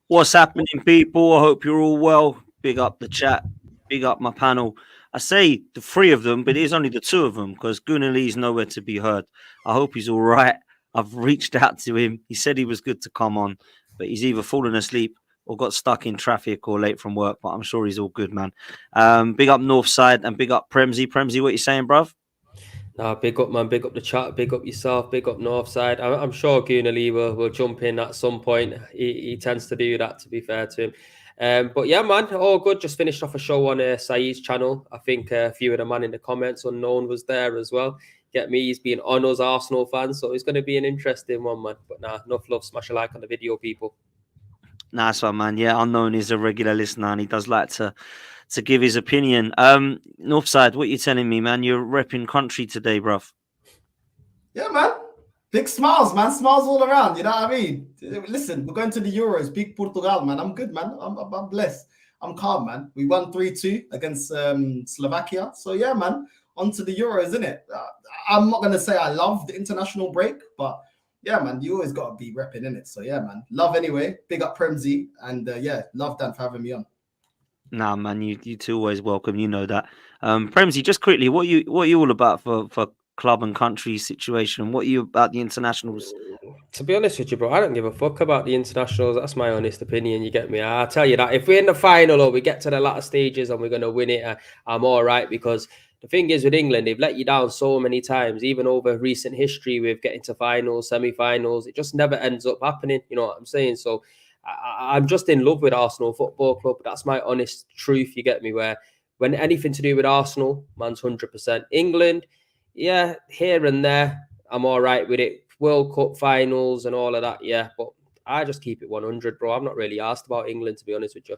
What's happening, people? I hope you're all well. Big up the chat. Big up my panel. I say the three of them, but it is only the two of them because Gunali's nowhere to be heard. I hope he's all right. I've reached out to him. He said he was good to come on, but he's either fallen asleep or got stuck in traffic or late from work. But I'm sure he's all good, man. Big up Northside and big up Premsy. Premsy, what you saying, bruv? Nah, big up, man. Big up the chat. Big up yourself. Big up Northside. I'm sure Gunali will jump in at some point. He tends to do that, to be fair to him. But yeah, man, all good. Just finished off a show on Saeed's channel. I think a few of the man in the comments, Unknown, was there as well. Get me, he's been on us Arsenal fans, so it's going to be an interesting one, man. But nah, enough love. Smash a like on the video, people. Nice one, man. Yeah, Unknown is a regular listener and he does like to give his opinion. Northside, what you telling me, man? You're repping country today, bruv. Yeah, man. Big smiles, man. Smiles all around. You know what I mean? Listen, we're going to the Euros. Big Portugal, man. I'm good, man. I'm blessed. I'm calm, man. We won 3-2 against Slovakia. So, yeah, man. On to the Euros, isn't it? I'm not going to say I love the international break, but yeah, man, you always got to be repping, innit? So, yeah, man. Love anyway. Big up Premsy. And yeah, love Dan for having me on. Nah, man, you two always welcome. You know that. Premsy, just quickly, what are you all about for club and country situation? What are you about the internationals? To be honest with you, bro, I don't give a fuck about the internationals. That's my honest opinion. You get me? I'll tell you that. If we're in the final or we get to the latter stages and we're going to win it, I'm all right. Because the thing is with England, they've let you down so many times, even over recent history with getting to finals, semi-finals. It just never ends up happening. You know what I'm saying? So I'm just in love with Arsenal Football Club. That's my honest truth. You get me? Where when anything to do with Arsenal, man's 100%. England, yeah, here and there, I'm all right with it. World Cup finals and all of that, yeah. But I just keep it 100, bro. I'm not really asked about England, to be honest with you.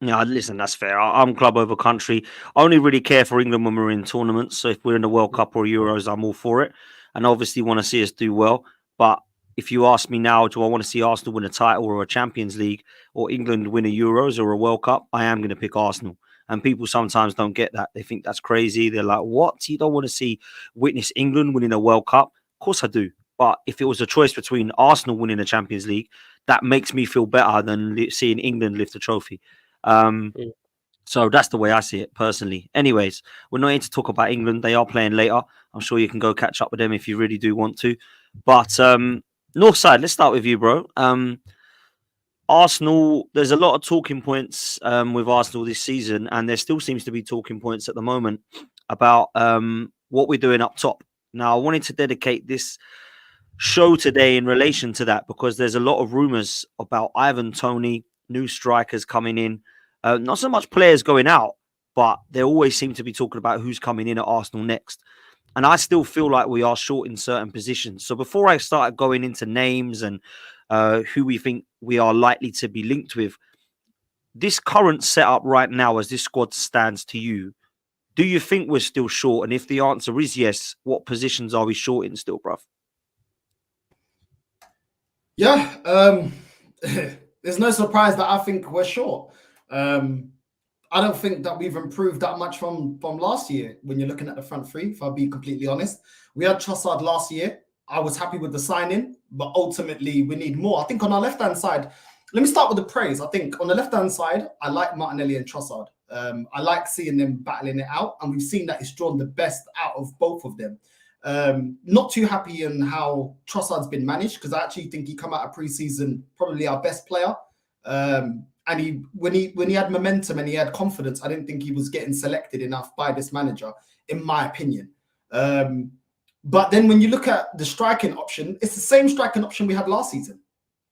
Yeah, listen, that's fair. I'm club over country. I only really care for England when we're in tournaments. So if we're in the World Cup or Euros, I'm all for it. And obviously want to see us do well. But if you ask me now, do I want to see Arsenal win a title or a Champions League or England win a Euros or a World Cup? I am going to pick Arsenal. And people sometimes don't get that. They think that's crazy. They're like, what? You don't want to witness England winning a World Cup? Of course I do. But if it was a choice between Arsenal winning a Champions League, that makes me feel better than seeing England lift a trophy. So that's the way I see it personally. Anyways, we're not here to talk about England. They are playing later. I'm sure you can go catch up with them if you really do want to. But Northside, let's start with you, bro. Arsenal, there's a lot of talking points with Arsenal this season, and there still seems to be talking points at the moment about what we're doing up top. Now, I wanted to dedicate this show today in relation to that because there's a lot of rumours about Ivan Toney, new strikers coming in. Not so much players going out, but they always seem to be talking about who's coming in at Arsenal next. And I still feel like we are short in certain positions. So before I start going into names and who we think we are likely to be linked with, this current setup right now as this squad stands to you, do you think we're still short? And if the answer is yes, what positions are we short in still, bruv? Yeah, there's no surprise that I think we're short. I don't think that we've improved that much from last year when you're looking at the front three, if I'll be completely honest. We had Trossard last year. I was happy with the signing, but ultimately we need more. I think on our left-hand side, let me start with the praise. I think on the left-hand side, I like Martinelli and Trossard. I like seeing them battling it out, and we've seen that it's drawn the best out of both of them. Not too happy in how Trossard's been managed, because I actually think he come out of pre-season probably our best player. And when he had momentum and he had confidence, I didn't think he was getting selected enough by this manager, in my opinion. But then when you look at the striking option, it's the same striking option we had last season.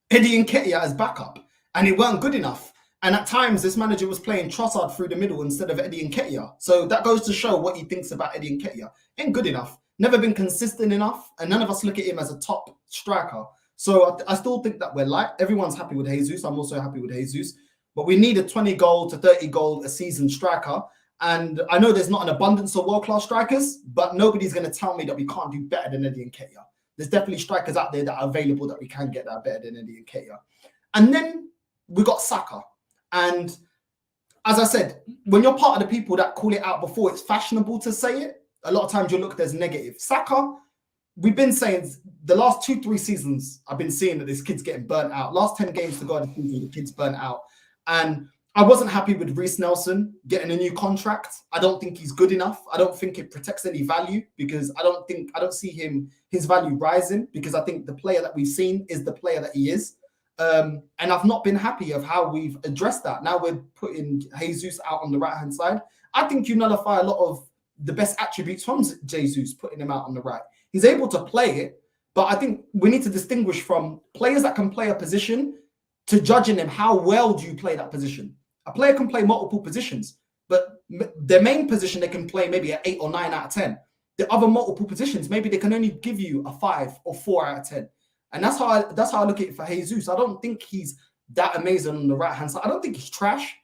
Eddie Nketiah as backup, and it weren't good enough. And at times, this manager was playing Trossard through the middle instead of Eddie Nketiah. So that goes to show what he thinks about Eddie Nketiah. Ain't good enough. Never been consistent enough, and none of us look at him as a top striker. So I still think that we're light. Everyone's happy with Jesus. I'm also happy with Jesus. But we need a 20-goal to 30-goal a season striker. And I know there's not an abundance of world-class strikers, but nobody's going to tell me that we can't do better than Eddie Nketiah. There's definitely strikers out there that are available that we can get that are better than Eddie Nketiah. And then we got Saka. And as I said, when you're part of the people that call it out before it's fashionable to say it, a lot of times you look, there's negative. Saka, we've been saying the last 2-3 seasons, I've been seeing that this kid's getting burnt out. Last 10 games to go of the season, the kid's burnt out. And I wasn't happy with Reece Nelson getting a new contract. I don't think he's good enough. I don't think it protects any value because I don't see his value rising because I think the player that we've seen is the player that he is. And I've not been happy of how we've addressed that. Now we're putting Jesus out on the right-hand side. I think you nullify a lot of the best attributes from Jesus, putting him out on the right. He's able to play it, but I think we need to distinguish from players that can play a position to judging them how well do you play that position. A player can play multiple positions, but their main position they can play maybe an 8 or 9 out of 10. The other multiple positions, maybe they can only give you a 5 or 4 out of 10. And that's how I look at it for Jesus. I don't think he's that amazing on the right-hand side. I don't think he's trash.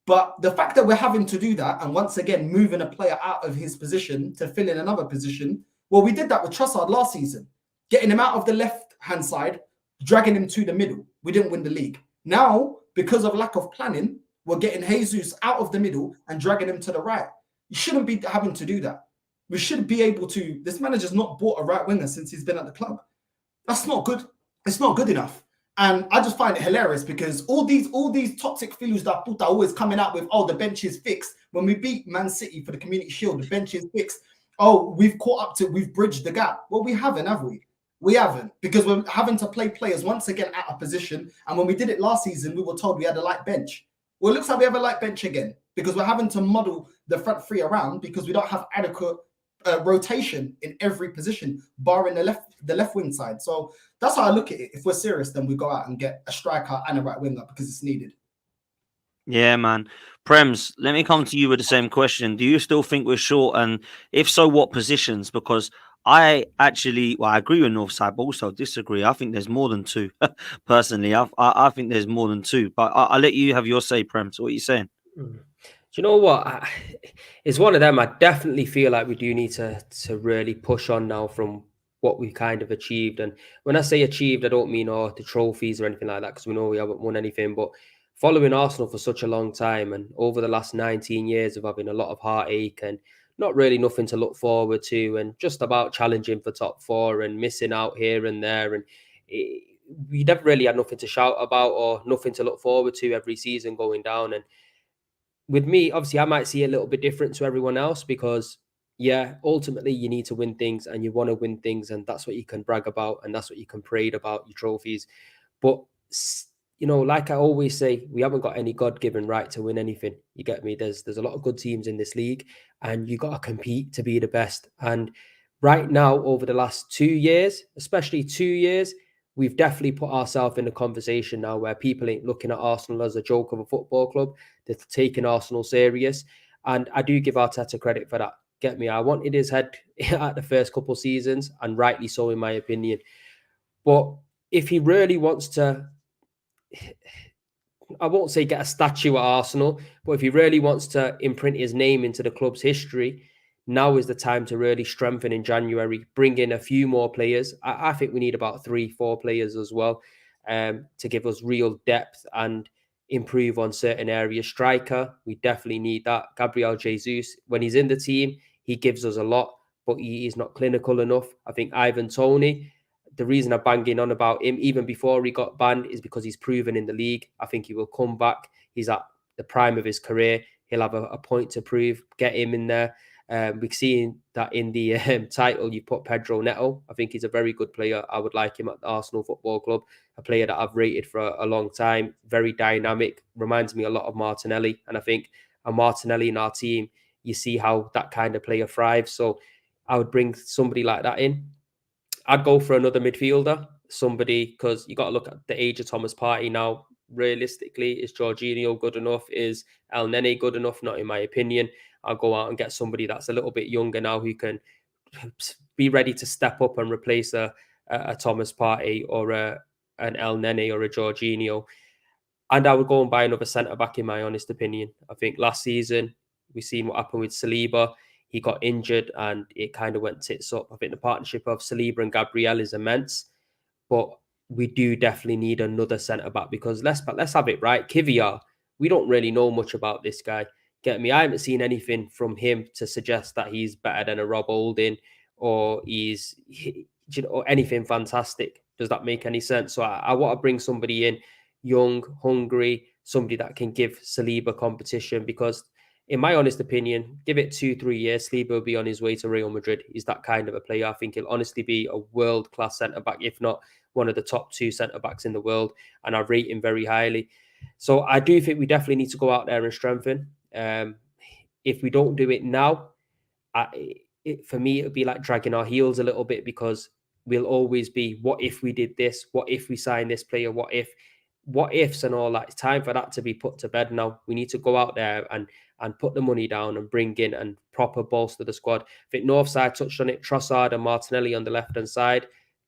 But the fact that we're having to do that, and once again, moving a player out of his position to fill in another position, well, we did that with Trossard last season, getting him out of the left-hand side, dragging him to the middle. We didn't win the league. Now, because of lack of planning, we're getting Jesus out of the middle and dragging him to the right. You shouldn't be having to do that. We should be able to. This manager's not bought a right winger since he's been at the club. That's not good. It's not good enough. And I just find it hilarious because all these toxic feelings that Puta are always coming out with, oh, the bench is fixed. When we beat Man City for the Community Shield, the bench is fixed. Oh, we've bridged the gap. Well, we haven't, have we? We haven't, because we're having to play players once again out of position. And when we did it last season, we were told we had a light bench. Well, it looks like we have a light bench again because we're having to model the front three around because we don't have adequate rotation in every position, barring the left wing side. So that's how I look at it. If we're serious, then we go out and get a striker and a right winger because it's needed. Yeah, man. Prems, let me come to you with the same question. Do you still think we're short? And if so, what positions? Because I actually, I agree with Northside, but also disagree. I think there's more than two. Personally, I think there's more than two. But I'll let you have your say, Prems. What are you saying? Do you know what? It's one of them. I definitely feel like we do need to really push on now from what we kind of achieved. And when I say achieved, I don't mean the trophies or anything like that, because we know we haven't won anything. But following Arsenal for such a long time and over the last 19 years of having a lot of heartache and not really nothing to look forward to and just about challenging for top four and missing out here and there. And we never really had nothing to shout about or nothing to look forward to every season going down. And with me, obviously, I might see a little bit different to everyone else because, yeah, ultimately you need to win things and you want to win things, and that's what you can brag about and that's what you can parade about, your trophies. But, you know, like I always say, we haven't got any God-given right to win anything. You get me? There's a lot of good teams in this league and you got to compete to be the best. And right now, over the last 2 years, especially 2 years, we've definitely put ourselves in a conversation now where people ain't looking at Arsenal as a joke of a football club. They're taking Arsenal serious. And I do give Arteta credit for that. Get me? I wanted his head at the first couple of seasons, and rightly so, in my opinion. But if he really wants to, I won't say get a statue at Arsenal, but if he really wants to imprint his name into the club's history, now is the time to really strengthen in January, bring in a few more players. I think we need about 3-4 players as well to give us real depth and improve on certain areas. Striker, we definitely need that. Gabriel Jesus, when he's in the team, he gives us a lot, but he is not clinical enough. I think Ivan Toney, the reason I'm banging on about him, even before he got banned, is because he's proven in the league. I think he will come back. He's at the prime of his career. He'll have a point to prove. Get him in there. We've seen that in the title, you put Pedro Neto. I think he's a very good player. I would like him at the Arsenal Football Club, a player that I've rated for a long time. Very dynamic, reminds me a lot of Martinelli. And I think a Martinelli in our team, you see how that kind of player thrives. So I would bring somebody like that in. I'd go for another midfielder, somebody, because you got to look at the age of Thomas Partey now. Realistically, is Jorginho good enough? Is El Nene good enough? Not in my opinion. I'll go out and get somebody that's a little bit younger now who can be ready to step up and replace a Thomas Partey or an El Nene or a Jorginho. And I would go and buy another centre-back, in my honest opinion. I think last season, we've seen what happened with Saliba. He got injured and it kind of went tits up. I think the partnership of Saliba and Gabriel is immense. But we do definitely need another centre-back because let's have it right. Nketiah, we don't really know much about this guy. Get me? I haven't seen anything from him to suggest that he's better than a Rob Holding or he's anything fantastic. Does that make any sense? So I want to bring somebody in, young, hungry, somebody that can give Saliba competition, because in my honest opinion, give it 2-3 years, Saliba will be on his way to Real Madrid. He's that kind of a player. I think he'll honestly be a world-class centre-back, if not one of the top 2 centre-backs in the world, and I rate him very highly. So I do think we definitely need to go out there and strengthen. If we don't do it now, for me, it would be like dragging our heels a little bit, because we'll always be, what if we did this? What if we signed this player? What ifs and all that? It's time for that to be put to bed now. We need to go out there and put the money down and bring in and proper bolster the squad. I think Northside touched on it, Trossard and Martinelli on the left-hand side.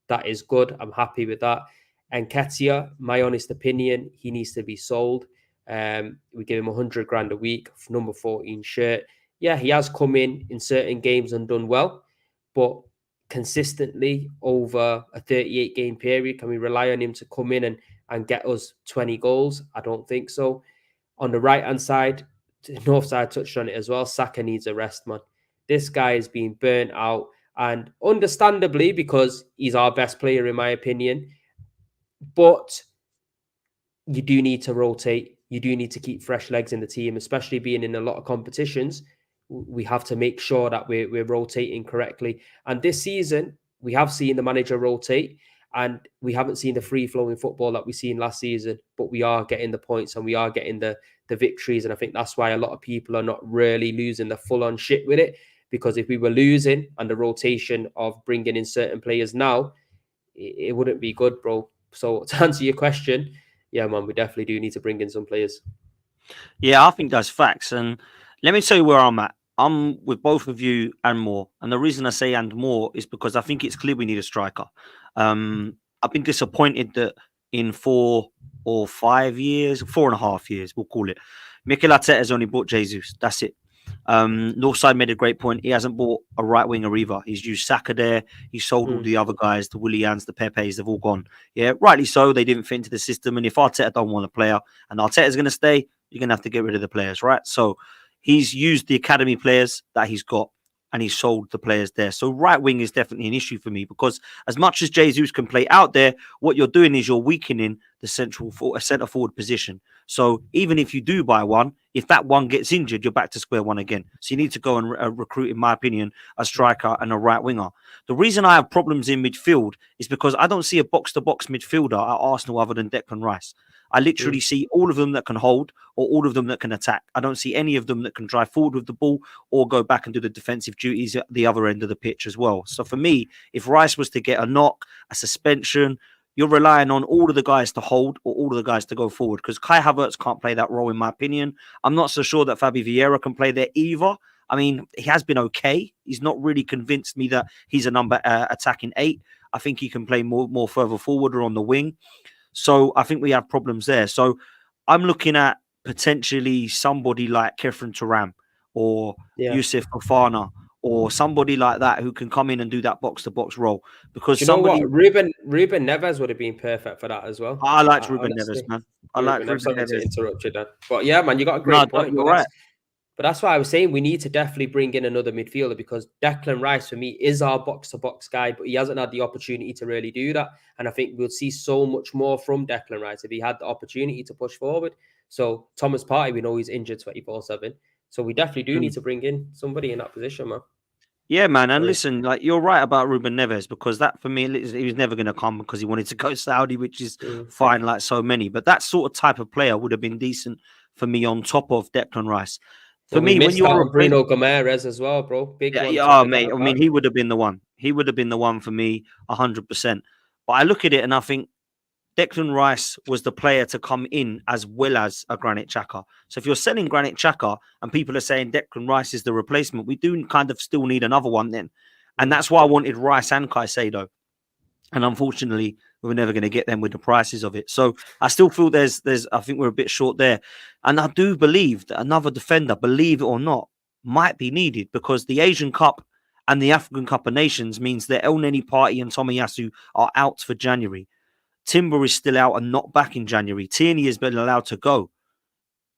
That is good. I'm happy with that. And Nketiah, my honest opinion, he needs to be sold. We give him 100 grand a week, number 14 shirt. Yeah, he has come in certain games and done well, but consistently over a 38-game period, can we rely on him to come in and get us 20 goals? I don't think so. On the right-hand side, Northside touched on it as well, Saka needs a rest, man. This guy is being burnt out, and understandably, because he's our best player, in my opinion. But you do need to rotate. You do need to keep fresh legs in the team, especially being in a lot of competitions. We have to make sure that we're rotating correctly. And this season, we have seen the manager rotate, and we haven't seen the free-flowing football that we seen last season, but we are getting the points and we are getting the victories. And I think that's why a lot of people are not really losing the full-on shit with it, because if we were losing and the rotation of bringing in certain players now, it wouldn't be good, bro. So to answer your question, yeah, man, we definitely do need to bring in some players. Yeah, I think that's facts. And let me tell you where I'm at. I'm with both of you and more. And the reason I say and more is because I think it's clear we need a striker. I've been disappointed that in 4 or 5 years, 4.5 years, we'll call it, Mikel Arteta has only bought Jesus. That's it. Northside made a great point. He hasn't bought a right winger either. He's used Saka there. He sold all the other guys, the Willians, the Pepes, they've all gone. Yeah, rightly so. They didn't fit into the system. And if Arteta don't want a player and Arteta's going to stay, you're going to have to get rid of the players, right? So he's used the academy players that he's got and he's sold the players there. So right wing is definitely an issue for me, because as much as Jesus can play out there, what you're doing is you're weakening the centre forward position. So even if you do buy one, if that one gets injured, you're back to square one again. So you need to go and recruit, in my opinion, a striker and a right winger. The reason I have problems in midfield is because I don't see a box-to-box midfielder at Arsenal other than Declan Rice. I literally see all of them that can hold or all of them that can attack. I don't see any of them that can drive forward with the ball or go back and do the defensive duties at the other end of the pitch as well. So for me, if Rice was to get a knock, a suspension, you're relying on all of the guys to hold or all of the guys to go forward, because Kai Havertz can't play that role, in my opinion. I'm not so sure that Fabi Vieira can play there either. I mean, he has been okay. He's not really convinced me that he's a number attacking 8. I think he can play more further forward or on the wing. So I think we have problems there. So I'm looking at potentially somebody like Kefren Turam or Yusuf Fofana or somebody like that who can come in and do that box-to-box role. Because know what? Ruben Neves would have been perfect for that as well. I liked Ruben Neves, man. I like Ruben Neves. To interrupt you, Dan. But yeah, man, you got a great point. You're right. But that's why I was saying we need to definitely bring in another midfielder, because Declan Rice, for me, is our box-to-box guy, but he hasn't had the opportunity to really do that. And I think we'll see so much more from Declan Rice if he had the opportunity to push forward. So Thomas Partey, we know he's injured 24/7. So we definitely do need to bring in somebody in that position, man. Yeah, man. And listen, like, you're right about Ruben Neves, because that, for me, he was never going to come because he wanted to go Saudi, which is fine, like so many. But that sort of type of player would have been decent for me on top of Declan Rice. For me, when you're Bruno Gomes as well, bro, big one. Oh, mate. I mean, he would have been the one. He would have been the one for me, 100%. But I look at it and I think Declan Rice was the player to come in as well as a Granit Xhaka. So if you're selling Granit Xhaka and people are saying Declan Rice is the replacement, we do kind of still need another one then. And that's why I wanted Rice and Caicedo. And unfortunately, we were never going to get them with the prices of it. So I still feel there's I think we're a bit short there. And I do believe that another defender, believe it or not, might be needed, because the Asian Cup and the African Cup of Nations means that El Neni Partey and Tomiyasu are out for January. Timber is still out and not back in January. Tierney has been allowed to go.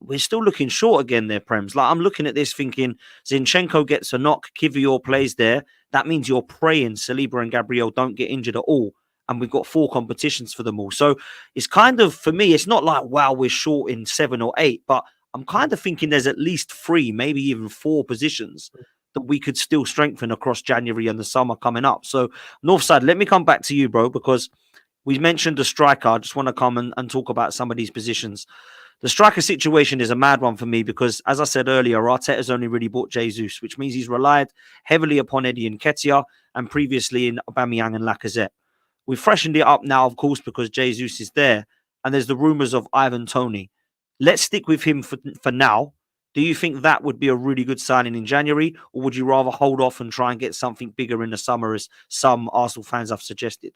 We're still looking short again there, Prems. Like, I'm looking at this thinking Zinchenko gets a knock, Kivior plays there. that means you're praying Saliba and Gabriel don't get injured at all. And we've got 4 competitions for them all. So it's kind of, for me, it's not like, wow, we're short in 7 or 8, but I'm kind of thinking there's at least 3, maybe even 4 positions that we could still strengthen across January and the summer coming up. So Northside, let me come back to you, bro, because we mentioned the striker. I just want to come and talk about some of these positions. The striker situation is a mad one for me because, as I said earlier, Arteta's only really bought Jesus, which means he's relied heavily upon Eddie and Nketiah and previously in Aubameyang and Lacazette. We've freshened it up now, of course, because Jesus is there, and there's the rumours of Ivan Toney. Let's stick with him for now. Do you think that would be a really good signing in January, or would you rather hold off and try and get something bigger in the summer, as some Arsenal fans have suggested?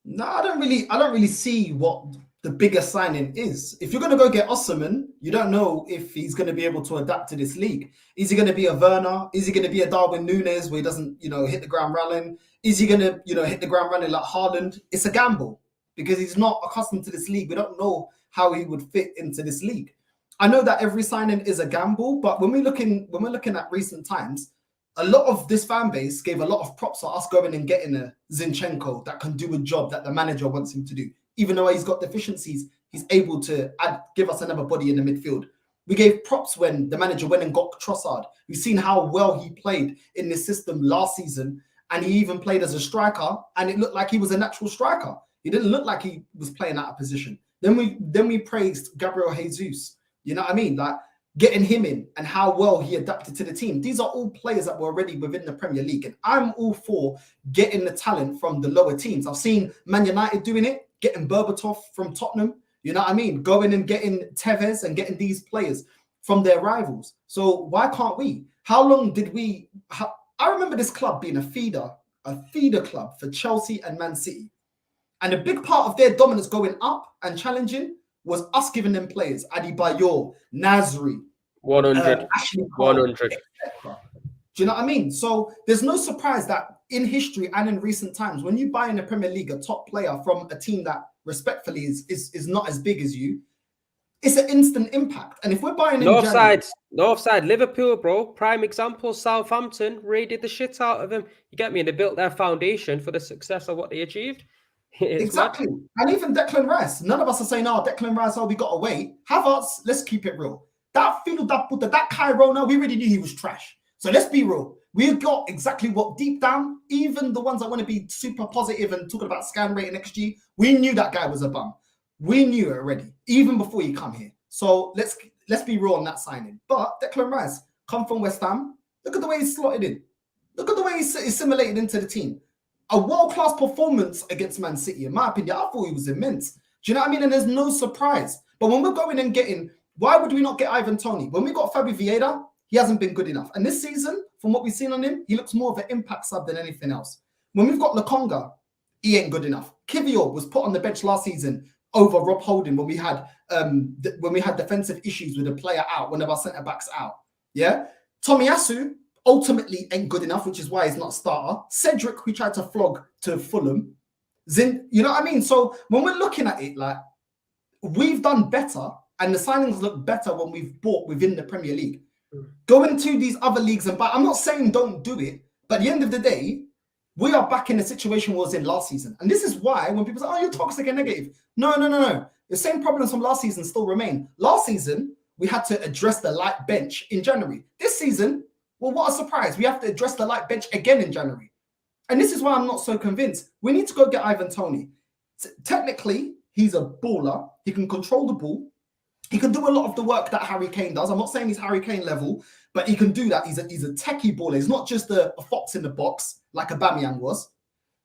No, I don't really see what the bigger signing is. If you're going to go get Osimhen, you don't know if he's going to be able to adapt to this league. Is he going to be a Werner? Is he going to be a Darwin Núñez where he doesn't, hit the ground running? Is he going to, hit the ground running like Haaland? It's a gamble because he's not accustomed to this league. We don't know how he would fit into this league. I know that every signing is a gamble, but when we're looking at recent times, a lot of this fan base gave a lot of props for us going and getting a Zinchenko that can do a job that the manager wants him to do. Even though he's got deficiencies, he's able to give us another body in the midfield. We gave props when the manager went and got Trossard. We've seen how well he played in this system last season, and he even played as a striker, and it looked like he was a natural striker. He didn't look like he was playing out of position. Then we praised Gabriel Jesus. You know what I mean? Like getting him in and how well he adapted to the team. These are all players that were already within the Premier League. And I'm all for getting the talent from the lower teams. I've seen Man United doing it, getting Berbatov from Tottenham. You know what I mean? Going and getting Tevez and getting these players from their rivals. So why can't we? How long did we... I remember this club being a feeder club for Chelsea and Man City. And a big part of their dominance going up and challenging was us giving them players, Adebayor, Nasri, 100, Ashley Cole, 100. Do you know what I mean? So there's no surprise that in history and in recent times, when you buy in the Premier League a top player from a team that respectfully is not as big as you, it's an instant impact. And if we're buying in North side, Liverpool, bro, prime example, Southampton raided the shit out of them. You get me? And they built their foundation for the success of what they achieved. Exactly. And even Declan Rice, none of us are saying, Declan Rice, we got to wait. Havertz, let's keep it real. That Cairona, we already knew he was trash. So let's be real. We got exactly what deep down, even the ones that want to be super positive and talking about scan rate and XG, we knew that guy was a bum. We knew it already, even before he come here. So let's be real on that signing. But Declan Rice, come from West Ham. Look at the way he's slotted in. Look at the way he's assimilated into the team. A world-class performance against Man City, in my opinion. I thought he was immense. Do you know what I mean? And there's no surprise. But when we're going and getting, why would we not get Ivan Toney? When we got Fabi Vieira, he hasn't been good enough. And this season, from what we've seen on him, he looks more of an impact sub than anything else. When we've got Lokonga, he ain't good enough. Kivior was put on the bench last season over Rob Holding when we had defensive issues with a player out, one of our centre-backs out. Yeah? Tomiyasu ultimately ain't good enough, which is why he's not a starter. Cedric, we tried to flog to Fulham. You know what I mean? So when we're looking at it, like, we've done better, and the signings look better when we've bought within the Premier League. Go into these other leagues and buy. I'm not saying don't do it, but at the end of the day, we are back in the situation we was in last season. And this is why when people say, you're toxic and negative. No. The same problems from last season still remain. Last season, we had to address the light bench in January. This season, well, what a surprise. We have to address the light bench again in January. And this is why I'm not so convinced. We need to go get Ivan Toney. Technically, he's a baller. He can control the ball. He can do a lot of the work that Harry Kane does. I'm not saying he's Harry Kane level, but he can do that. He's a techie baller. He's not just a fox in the box like Aubameyang was.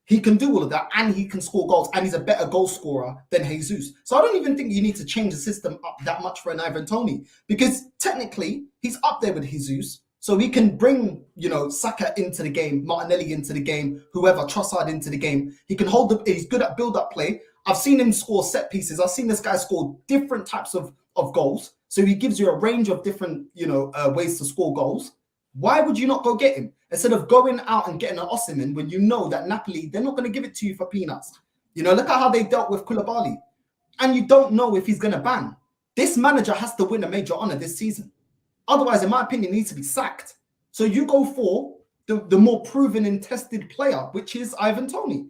He can do all of that, and he can score goals, and he's a better goal scorer than Jesus. So I don't even think you need to change the system up that much for an Ivan Toney, because technically, he's up there with Jesus. So we can bring, Saka into the game, Martinelli into the game, whoever, Trossard into the game. He can he's good at build-up play. I've seen him score set pieces. I've seen this guy score different types of goals. So he gives you a range of different, ways to score goals. Why would you not go get him? Instead of going out and getting an Osimhen when you know that Napoli, they're not going to give it to you for peanuts. Look at how they dealt with Koulibaly. And you don't know if he's going to bang. This manager has to win a major honour this season. Otherwise, in my opinion, he needs to be sacked. So you go for the more proven and tested player, which is Ivan Toney.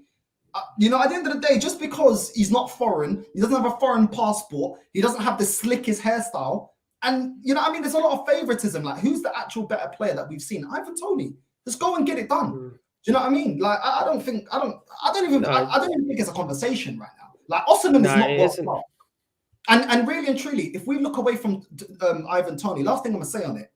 You know, at the end of the day, just because he's not foreign, he doesn't have a foreign passport, he doesn't have the slickest hairstyle, and you know, I mean, there's a lot of favoritism. Like, who's the actual better player that we've seen? Ivan Toney. Just go and get it done. Do you know what I mean? Like, I don't even think it's a conversation right now. Like, Osimhen is not world class. And really and truly, if we look away from Ivan Toney, last thing I'm gonna say on it,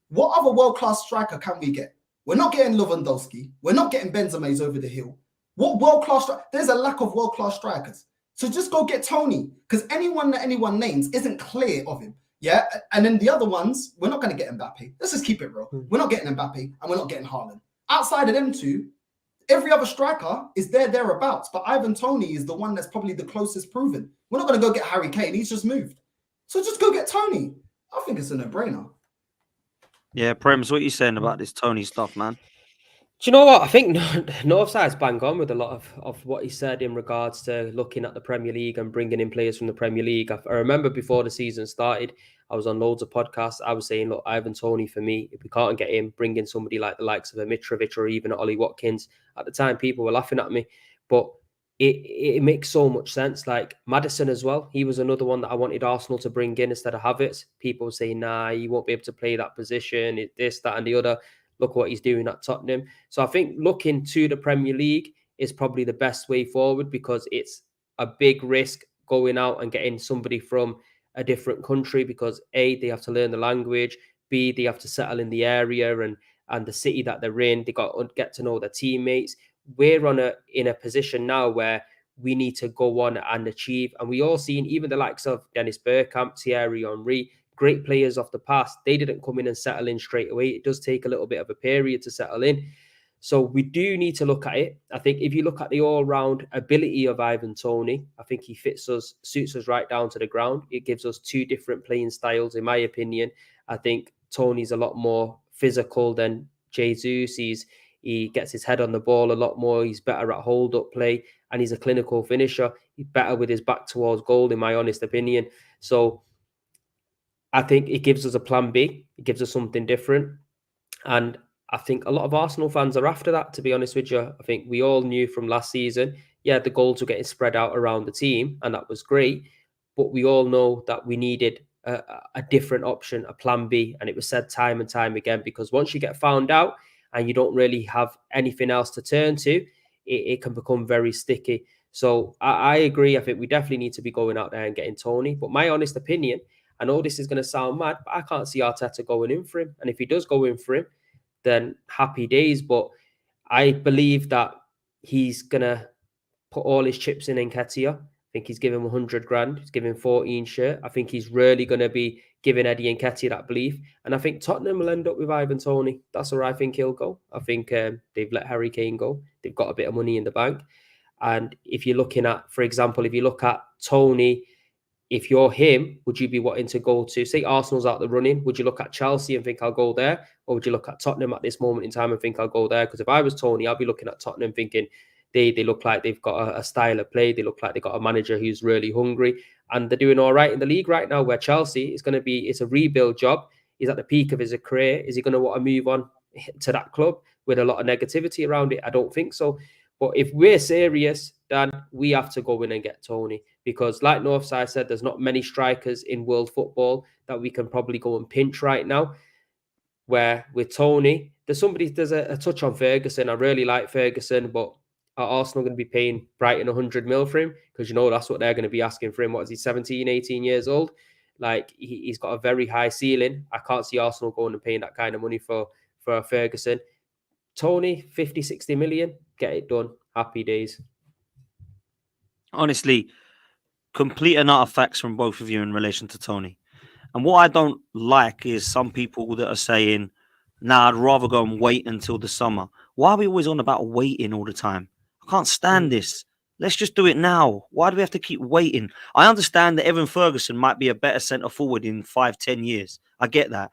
what other world-class striker can we get? We're not getting Lewandowski. We're not getting Benzema's over the hill. What world-class? There's a lack of world-class strikers. So just go get Toney, because anyone that anyone names isn't clear of him. Yeah, and then the other ones, we're not going to get Mbappe. Let's just keep it real. We're not getting Mbappe, and we're not getting Haaland. Outside of them two, every other striker is thereabouts. But Ivan Toney is the one that's probably the closest proven. We're not going to go get Harry Kane. He's just moved. So just go get Toney. I think it's a no-brainer. Yeah, Prems, what are you saying about this Toney stuff, man? Do you know what? I think Northside's bang on with a lot of what he said in regards to looking at the Premier League and bringing in players from the Premier League. I remember before the season started, I was on loads of podcasts. I was saying, look, Ivan Toney, for me, if we can't get him, bring in somebody like the likes of a Mitrovic or even Ollie Watkins. At the time, people were laughing at me, but it makes so much sense. Like Maddison as well. He was another one that I wanted Arsenal to bring in instead of Havertz. People saying, nah, he won't be able to play that position, this, that, and the other. Look what he's doing at Tottenham. So I think looking to the Premier League is probably the best way forward, because it's a big risk going out and getting somebody from a different country, because A, they have to learn the language, B, they have to settle in the area and the city that they're in. They got to get to know their teammates. We're in a position now where we need to go on and achieve. And we all seen, even the likes of Dennis Bergkamp, Thierry Henry, great players of the past, they didn't come in and settle in straight away. It does take a little bit of a period to settle in. So we do need to look at it. I think if you look at the all-round ability of Ivan Toney, I think he suits us right down to the ground. It gives us two different playing styles, in my opinion. I think Toney's a lot more physical than Jesus. He gets his head on the ball a lot more. He's better at hold-up play, and he's a clinical finisher. He's better with his back towards goal, in my honest opinion. So I think it gives us a plan B. It gives us something different. And I think a lot of Arsenal fans are after that, to be honest with you. I think we all knew from last season, the goals were getting spread out around the team, and that was great. But we all know that we needed a different option, a plan B. And it was said time and time again, because once you get found out and you don't really have anything else to turn to, it can become very sticky. So I agree. I think we definitely need to be going out there and getting Toney. But my honest opinion, I know this is going to sound mad, but I can't see Arteta going in for him. And if he does go in for him, then happy days. But I believe that he's going to put all his chips in Nketiah. I think he's giving him 100 grand. He's giving 14 shirt. I think he's really going to be giving Eddie Nketiah that belief. And I think Tottenham will end up with Ivan Toney. That's where I think he'll go. I think they've let Harry Kane go. They've got a bit of money in the bank. And if you're looking at, for example, if you look at Toney, if you're him, would you be wanting to go to, say Arsenal's out the running, would you look at Chelsea and think I'll go there? Or would you look at Tottenham at this moment in time and think I'll go there? Because if I was Toney, I'd be looking at Tottenham thinking they look like they've got a style of play. They look like they've got a manager who's really hungry. And they're doing all right in the league right now, where Chelsea is going to be, it's a rebuild job. He's at the peak of his career. Is he going to want to move on to that club with a lot of negativity around it? I don't think so. But if we're serious, then we have to go in and get Toney, because like Northside said, there's not many strikers in world football that we can probably go and pinch right now. Where with Toney, there's a touch on Ferguson. I really like Ferguson, but are Arsenal going to be paying Brighton 100 mil for him? Because that's what they're going to be asking for him. What is he, 17, 18 years old? Like, he's got a very high ceiling. I can't see Arsenal going and paying that kind of money for Ferguson. Toney, 50, 60 million, get it done. Happy days. Honestly, complete and utter facts from both of you in relation to Toney. And what I don't like is some people that are saying, nah, I'd rather go and wait until the summer. Why are we always on about waiting all the time? I can't stand this. Let's just do it now. Why do we have to keep waiting? I understand that Evan Ferguson might be a better centre forward in 5-10 years. I get that.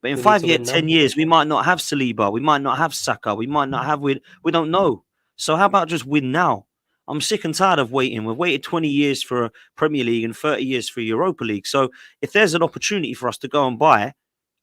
But in 5 years, 10 years, we might not have Saliba. We might not have Saka. We might not have... We don't know. So how about just win now? I'm sick and tired of waiting. We've waited 20 years for a Premier League and 30 years for a Europa League. So if there's an opportunity for us to go and buy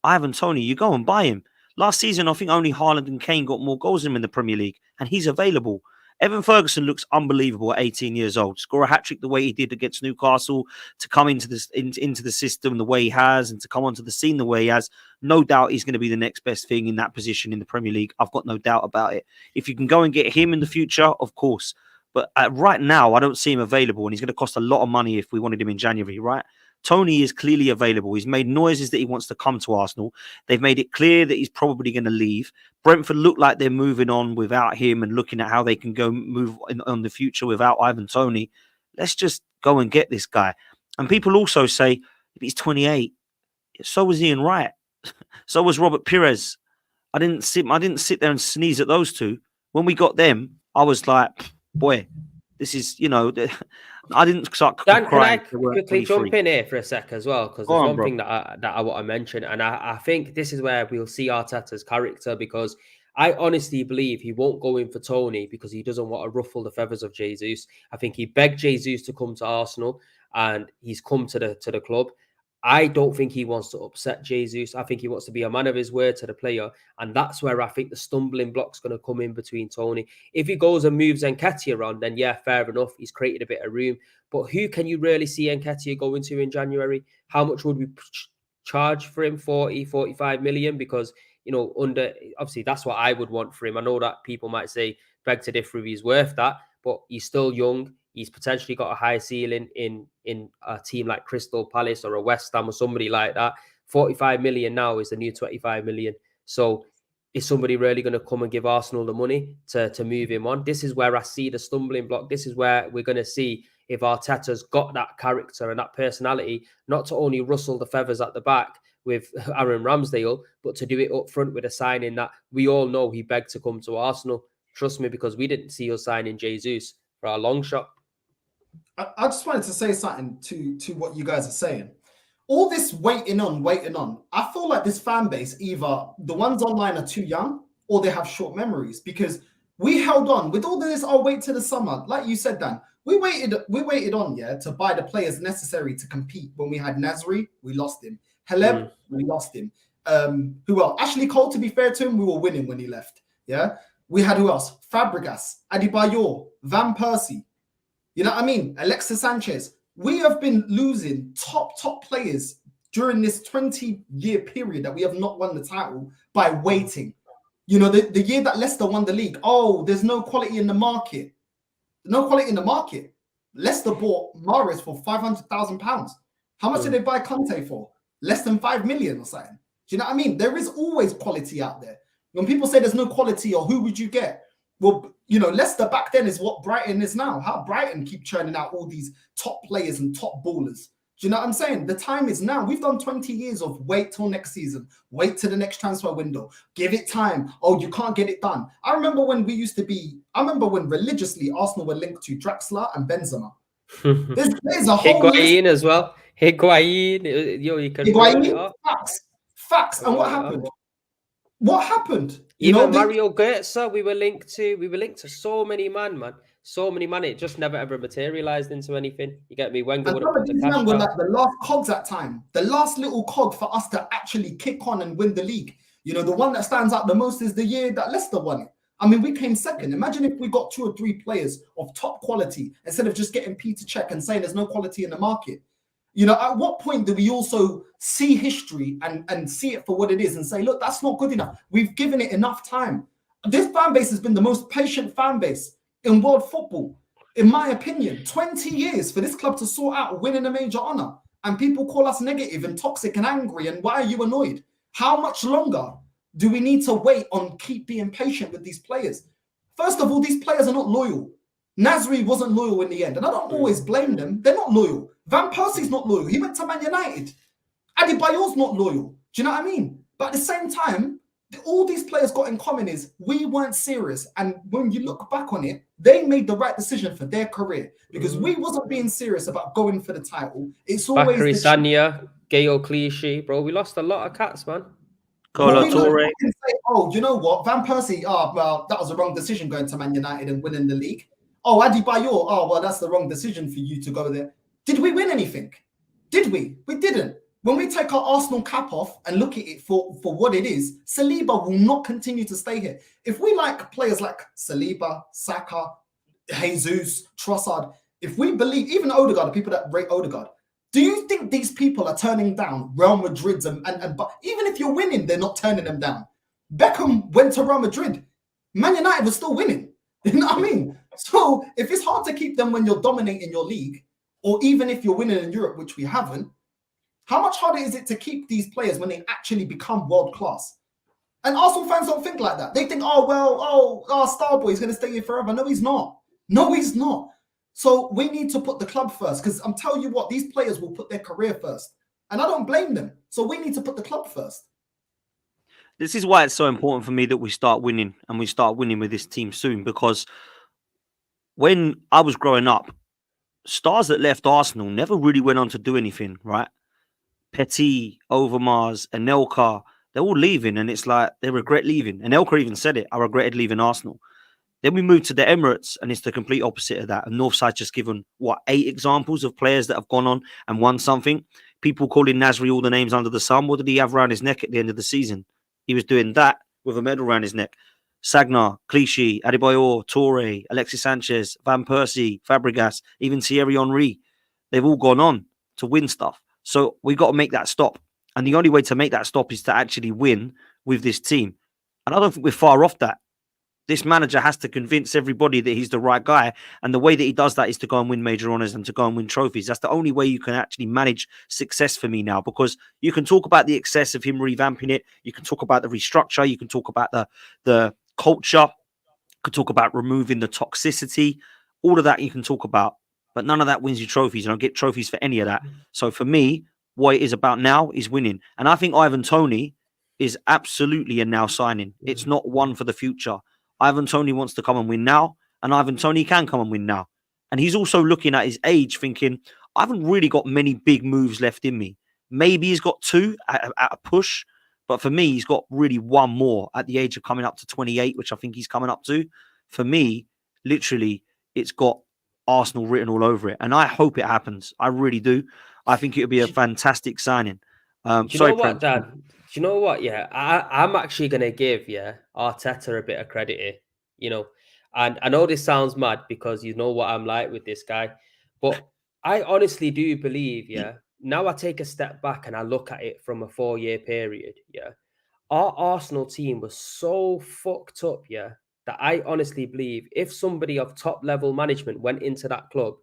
Ivan Toney, you go and buy him. Last season, I think only Haaland and Kane got more goals than him in the Premier League, and he's available. Evan Ferguson looks unbelievable at 18 years old. Score a hat-trick the way he did against Newcastle, to come into the system the way he has, and to come onto the scene the way he has. No doubt he's going to be the next best thing in that position in the Premier League. I've got no doubt about it. If you can go and get him in the future, of course. But right now, I don't see him available, and he's going to cost a lot of money if we wanted him in January, right? Toney is clearly available. He's made noises that he wants to come to Arsenal. They've made it clear that he's probably going to leave. Brentford look like they're moving on without him and looking at how they can go move on the future without Ivan Toney. Let's just go and get this guy. And people also say, if he's 28, so was Ian Wright. So was Robert Pires. I didn't sit there and sneeze at those two. When we got them, I was like, boy, this is, I didn't start Dan, crying. can I quickly jump in here for a sec as well? Because there's one thing that I want to mention, and I think this is where we'll see Arteta's character, because I honestly believe he won't go in for Toney because he doesn't want to ruffle the feathers of Jesus. I think he begged Jesus to come to Arsenal, and he's come to the club. I don't think he wants to upset Jesus. I think he wants to be a man of his word to the player. And that's where I think the stumbling block's going to come in between Toney. If he goes and moves Nketiah on, then yeah, fair enough. He's created a bit of room. But who can you really see Nketiah going to in January? How much would we charge for him? 40, 45 million? Because, obviously that's what I would want for him. I know that people might say, beg to differ if he's worth that, but he's still young. He's potentially got a high ceiling in a team like Crystal Palace or a West Ham or somebody like that. 45 million now is the new 25 million. So is somebody really going to come and give Arsenal the money to move him on? This is where I see the stumbling block. This is where we're going to see if Arteta's got that character and that personality, not to only rustle the feathers at the back with Aaron Ramsdale, but to do it up front with a signing that we all know he begged to come to Arsenal. Trust me, because we didn't see us signing Jesus for a long shot. I just wanted to say something to what you guys are saying. All this waiting on. I feel like this fan base, either the ones online are too young or they have short memories, because we held on with all this. I'll wait till the summer. Like you said, Dan, we waited on, to buy the players necessary to compete. When we had Nasri, we lost him. Haleb, we lost him. Who else? Ashley Cole, to be fair to him, we were winning when he left. Yeah. We had who else? Fabregas, Adebayor, Van Persie. You know what I mean? Alexis Sanchez. We have been losing top players during this 20-year period that we have not won the title by waiting. The year that Leicester won the league, there's no quality in the market. No quality in the market. Leicester bought Mahrez for £500,000. How much did they buy Conte for? Less than 5 million or something. Do you know what I mean? There is always quality out there. When people say there's no quality or who would you get? Well, Leicester back then is what Brighton is now. How Brighton keep churning out all these top players and top ballers. Do you know what I'm saying? The time is now. We've done 20 years of wait till next season. Wait till the next transfer window. Give it time. Oh, you can't get it done. I remember when religiously Arsenal were linked to Draxler and Benzema. There's a whole Higuain as well. Higuain. You can Higuain. Facts. And what happened? What happened? Even Mario Götze, we were linked to so many man. So many man. It just never ever materialized into anything. You get me? Wenger would have put the cash were like the last cogs at time. The last little cog for us to actually kick on and win the league. The one that stands out the most is the year that Leicester won it. I mean, we came second. Imagine if we got 2 or 3 players of top quality instead of just getting Peter Cech and saying there's no quality in the market. At what point do we also see history and see it for what it is and say, look, that's not good enough. We've given it enough time. This fan base has been the most patient fan base in world football, in my opinion. 20 years for this club to sort out winning a major honour. And people call us negative and toxic and angry. And why are you annoyed? How much longer do we need to wait on keep being patient with these players? First of all, these players are not loyal. Nasri wasn't loyal in the end. And I don't always blame them. They're not loyal. Van Persie's not loyal. He went to Man United. Adebayor's not loyal. Do you know what I mean? But at the same time, all these players got in common is we weren't serious. And when you look back on it, they made the right decision for their career because we wasn't being serious about going for the title. It's always Bakary Sagna, Gayo Clichy, bro. We lost a lot of cats, man. Colo Touré. You know what? Van Persie, well, that was a wrong decision going to Man United and winning the league. Oh, Adebayor, well, that's the wrong decision for you to go there. Did we win anything? Did we? We didn't. when we take our Arsenal cap off and look at it for what it is, Saliba will not continue to stay here. If we like players like Saliba, Saka, Jesus, Trossard, if we believe, even Odegaard, the people that rate Odegaard, do you think these people are turning down Real Madrid's but even if you're winning, they're not turning them down? Beckham went to Real Madrid. Man United was still winning. You know what I mean? So if it's hard to keep them when you're dominating your league, or even if you're winning in Europe, which we haven't, how much harder is it to keep these players when they actually become world class? And Arsenal fans don't think like that. They think, our star boy is going to stay here forever. No, he's not. No, he's not. So we need to put the club first, because I'm telling you what, these players will put their career first. And I don't blame them. So we need to put the club first. This is why it's so important for me that we start winning, and we start winning with this team soon, because when I was growing up, stars that left Arsenal never really went on to do anything, right? Petit, Overmars, Anelka, they're all leaving, and it's like they regret leaving. Anelka even said it, I regretted leaving Arsenal. Then we moved to the Emirates, and it's the complete opposite of that. And Northside's just given, 8 examples of players that have gone on and won something. People calling Nasri all the names under the sun. What did he have around his neck at the end of the season? He was doing that with a medal around his neck. Sagna, Clichy, Adebayor, Toure, Alexis Sanchez, Van Persie, Fabregas, even Thierry Henry. They've all gone on to win stuff. So we got to make that stop. And the only way to make that stop is to actually win with this team. And I don't think we're far off that. This manager has to convince everybody that he's the right guy. And the way that he does that is to go and win major honours and to go and win trophies. That's the only way you can actually manage success for me now, because you can talk about the excess of him revamping it. You can talk about the restructure. You can talk about the culture. You can talk about removing the toxicity. All of that you can talk about. But none of that wins you trophies. You don't get trophies for any of that. So for me, what it is about now is winning. And I think Ivan Toney is absolutely a now signing. It's not one for the future. Ivan Toney wants to come and win now, and Ivan Toney can come and win now. And he's also looking at his age thinking, I haven't really got many big moves left in me. Maybe he's got 2 at a push, but for me, he's got really 1 more at the age of coming up to 28, which I think he's coming up to. For me, literally, it's got Arsenal written all over it. And I hope it happens. I really do. I think it would be a fantastic signing. Do you know what, Dan? Do you know what? Yeah, I'm actually going to give Arteta a bit of credit here, and I know this sounds mad because you know what I'm like with this guy, but I honestly do believe, now I take a step back and I look at it from a 4-year period, our Arsenal team was so fucked up, that I honestly believe if somebody of top level management went into that club,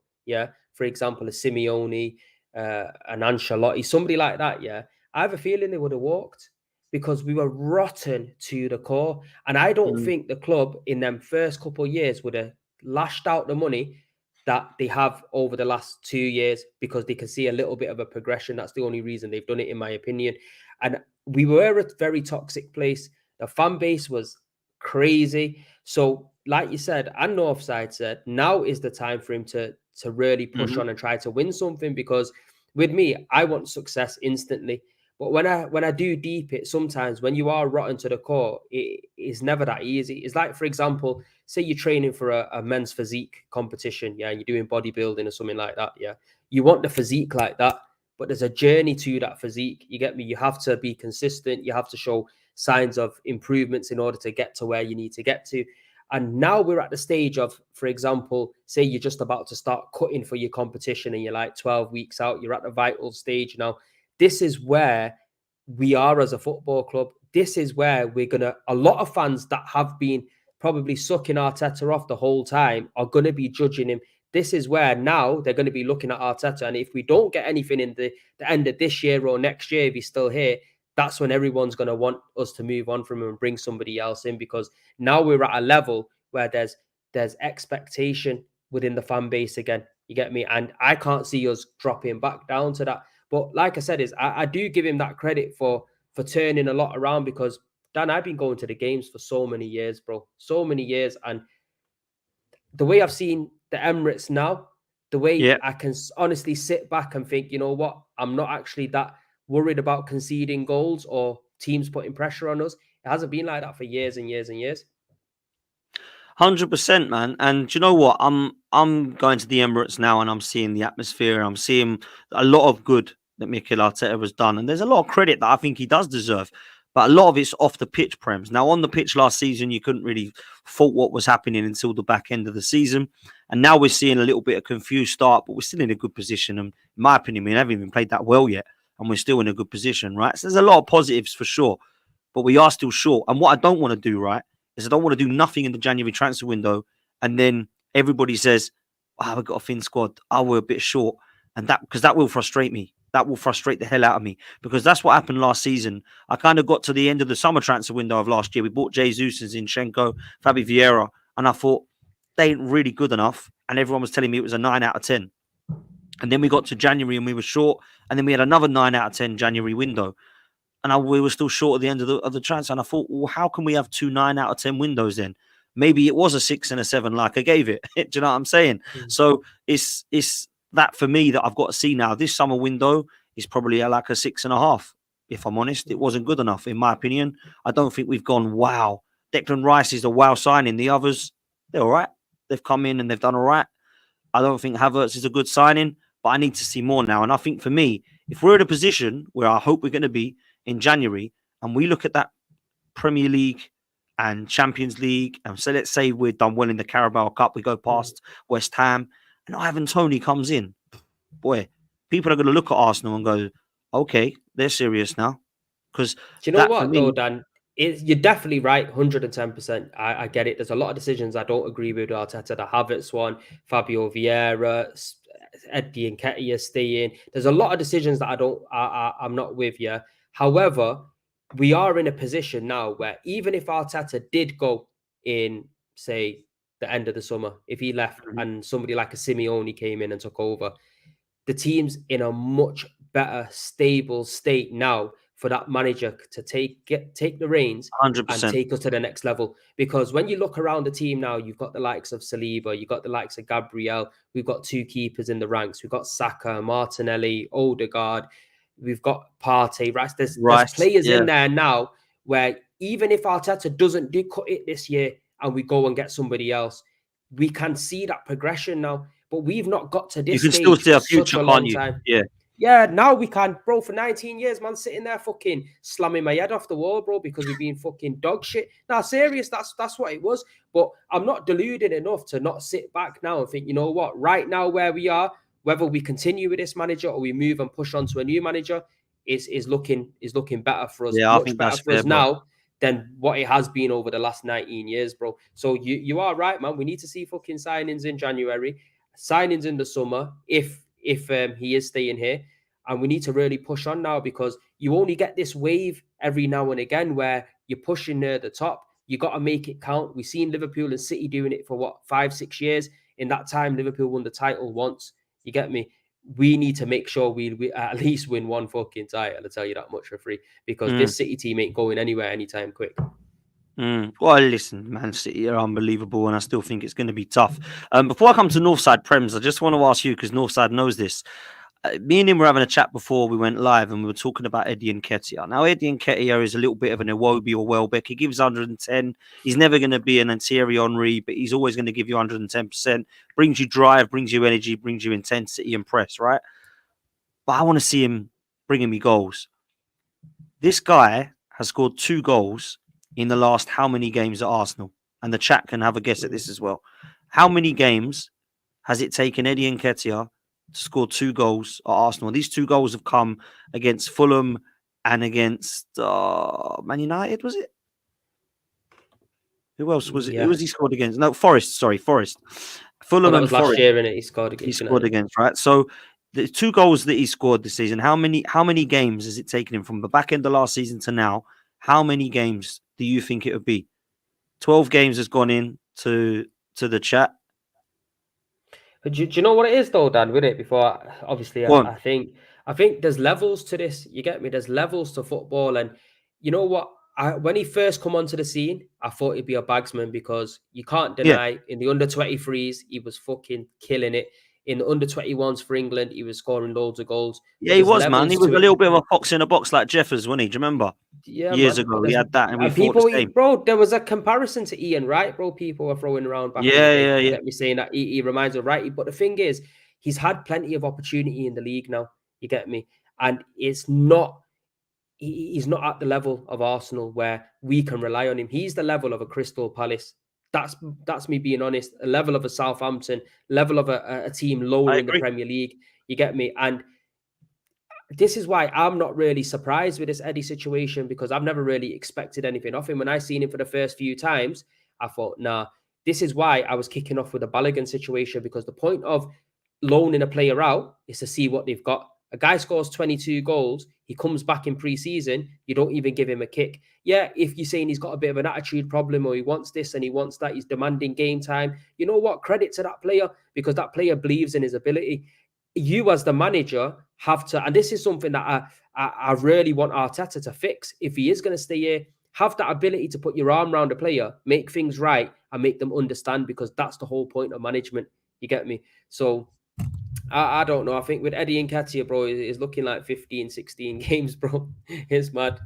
for example, a Simeone, an Ancelotti, somebody like that, I have a feeling they would have walked because we were rotten to the core. And I don't think the club in them first couple of years would have lashed out the money that they have over the last 2 years because they can see a little bit of a progression. That's the only reason they've done it, in my opinion. And we were a very toxic place. The fan base was crazy. So, like you said, and Northside said, now is the time for him to really push on and try to win something, because with me, I want success instantly. But when I do deep it, sometimes when you are rotten to the core, it is never that easy. It's like, for example, say you're training for a men's physique competition, and you're doing bodybuilding or something like that, you want the physique like that, but there's a journey to that physique. You get me? You have to be consistent. You have to show signs of improvements in order to get to where you need to get to. And now we're at the stage of, for example, say you're just about to start cutting for your competition and you're like 12 weeks out, you're at the vital stage now. This is where we are as a football club. This is where we're going to, a lot of fans that have been probably sucking Arteta off the whole time are going to be judging him. This is where now they're going to be looking at Arteta. And if we don't get anything in the end of this year or next year, if he's still here, that's when everyone's going to want us to move on from him and bring somebody else in, because now we're at a level where there's expectation within the fan base again. You get me? And I can't see us dropping back down to that. But like I said, I do give him that credit for turning a lot around, because, Dan, I've been going to the games for so many years, bro. So many years. And the way I've seen the Emirates now, the way I can honestly sit back and think, you know what? I'm not actually that worried about conceding goals or teams putting pressure on us. It hasn't been like that for years and years and years. 100%, man. And do you know what? I'm going to the Emirates now, and I'm seeing the atmosphere. I'm seeing a lot of good. that Mikel Arteta has done. And there's a lot of credit that I think he does deserve. But a lot of it's off the pitch, Prems. Now, on the pitch last season, you couldn't really fault what was happening until the back end of the season. And now we're seeing a little bit of confused start, but we're still in a good position. And in my opinion, we haven't even played that well yet. And we're still in a good position, right? So there's a lot of positives for sure. But we are still short. And what I don't want to do, right, is I don't want to do nothing in the January transfer window. And then everybody says, oh, we've got a thin squad. Oh, we're a bit short. And that, because that will frustrate me. That will frustrate the hell out of me, because that's what happened last season. I kind of got to the end of the summer transfer window of last year. We bought Jesus and Zinchenko, Fabi Vieira, and I thought they ain't really good enough. And everyone was telling me it was a 9 out of 10. And then we got to January and we were short. And then we had another 9 out of 10 January window. And we were still short at the end of the transfer. And I thought, well, how can we have 2 9 out of 10 windows then? Maybe it was a 6 and a 7 like I gave it. Do you know what I'm saying? So it's that for me that I've got to see now. This summer window is probably like a 6.5. If I'm honest, it wasn't good enough, in my opinion. I don't think we've gone, wow. Declan Rice is a wow signing. The others, they're all right. They've come in and they've done all right. I don't think Havertz is a good signing, but I need to see more now. And I think for me, if we're in a position where I hope we're going to be in January, and we look at that Premier League and Champions League, and so let's say we're done well in the Carabao Cup, we go past West Ham, and Ivan Toney comes in, boy, people are going to look at Arsenal and go, okay, they're serious now. Because do you know what, though, Dan? You're definitely right, 110%. I get it. There's a lot of decisions I don't agree with Arteta. The Havertz one, Fabio Vieira, Eddie Nketiah staying. There's a lot of decisions that I'm not with you. However, we are in a position now where even if Arteta did go in, say, the end of the summer, if he left and somebody like a Simeone came in and took over, the team's in a much better, stable state now for that manager to take the reins 100%. and take us to the next level. Because when you look around the team now, you've got the likes of Saliba, you've got the likes of Gabriel, we've got 2 keepers in the ranks, we've got Saka, Martinelli, Odegaard, we've got Partey, right? There's players in there now where even if Arteta doesn't cut it this year and we go and get somebody else, we can see that progression now. But we've not got to this stage. You can still see a future, such a long can't you? time. Yeah, now we can, bro. For 19 years, man, sitting there fucking slamming my head off the wall, bro, because we've been fucking dog shit. Nah, serious, that's what it was. But I'm not deluded enough to not sit back now and think, you know what, right now where we are, whether we continue with this manager or we move and push on to a new manager, is looking better for us. Yeah, much better for us now than what it has been over the last 19 years, bro. So you are right, man. We need to see fucking signings in January, signings in the summer, if he is staying here. And we need to really push on now, because you only get this wave every now and again where you're pushing near the top. You got to make it count. We've seen Liverpool and City doing it for 5-6 years. In that time, Liverpool won the title once. You get me? We need to make sure we at least win one fucking title. I'll tell you that much for free, because this City team ain't going anywhere anytime quick. Well, listen, Man City are unbelievable, and I still think it's going to be tough. Before I come to Northside Prems, I just want to ask you, because Northside knows this. Me and him were having a chat before we went live, and we were talking about Eddie Nketiah. Now, Eddie Nketiah is a little bit of an Iwobi or Welbeck. He gives 110. He's never going to be an Thierry Henry, but he's always going to give you 110%. Brings you drive, brings you energy, brings you intensity and press, right? But I want to see him bringing me goals. This guy has scored 2 goals in the last how many games at Arsenal? And the chat can have a guess at this as well. How many games has it taken Eddie Nketiah to score 2 goals at Arsenal? These 2 goals have come against Fulham and against Man United, was it? Who else was it? Who was he scored against? No, Forest. Sorry, Forest. Fulham and Forest. Last year, innit? He scored against. He scored against, right? So the 2 goals that he scored this season, how many games has it taken him from the back end of last season to now? How many games do you think it would be? 12 games has gone in to the chat. Do you know what it is though, Dan? With it before, obviously, I think there's levels to this. You get me? There's levels to football, and you know what? When he first come onto the scene, I thought he'd be a bagsman, because you can't deny in the under 23s he was fucking killing it. In the under 21s for England, he was scoring loads of goals. Yeah, he was, man. He was a little bit of a fox in a box like Jeffers, wasn't he? Do you remember? Yeah, years ago, he had that, and we thought the same. Bro, there was a comparison to Ian Wright, bro. People were throwing around back. Yeah. Get me saying that he reminds of Wright, but the thing is, he's had plenty of opportunity in the league now. You get me? and he's not at the level of Arsenal where we can rely on him. He's the level of a Crystal Palace. That's me being honest. A level of a Southampton, level of a team lower in the Premier League. You get me? And this is why I'm not really surprised with this Eddie situation, because I've never really expected anything of him. When I seen him for the first few times, I thought, nah, this is why I was kicking off with the Balogun situation, because the point of loaning a player out is to see what they've got. A guy scores 22 goals, he comes back in pre-season, you don't even give him a kick. Yeah, if you're saying he's got a bit of an attitude problem, or he wants this and he wants that, he's demanding game time, you know what? Credit to that player, because that player believes in his ability. You as the manager have to, and this is something that I really want Arteta to fix. If he is going to stay here, have that ability to put your arm around a player, make things right, and make them understand, because that's the whole point of management. You get me? So I don't know. I think with Eddie Nketiah, bro, it's looking like 15, 16 games, bro. It's mad.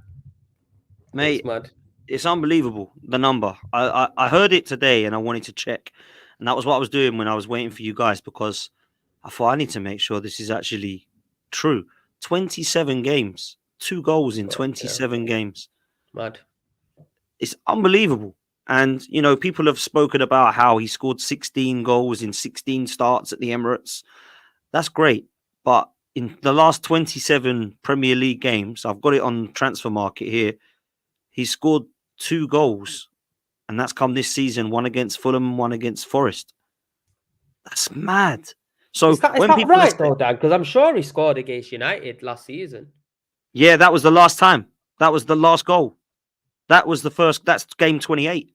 Mate, it's mad. It's unbelievable, the number. I heard it today and I wanted to check. And that was what I was doing when I was waiting for you guys, because I thought I need to make sure this is actually true. 27 games, 2 goals in 27 games. Mad. It's unbelievable. And, you know, people have spoken about how he scored 16 goals in 16 starts at the Emirates. That's great. But in the last 27 Premier League games, I've got it on Transfer Market here, he scored 2 goals. And that's come this season, one against Fulham, one against Forest. That's mad. So is that right, though, Dan? Because I'm sure he scored against United last season. Yeah, that was the last time. That was the last goal. That was the first. That's game 28.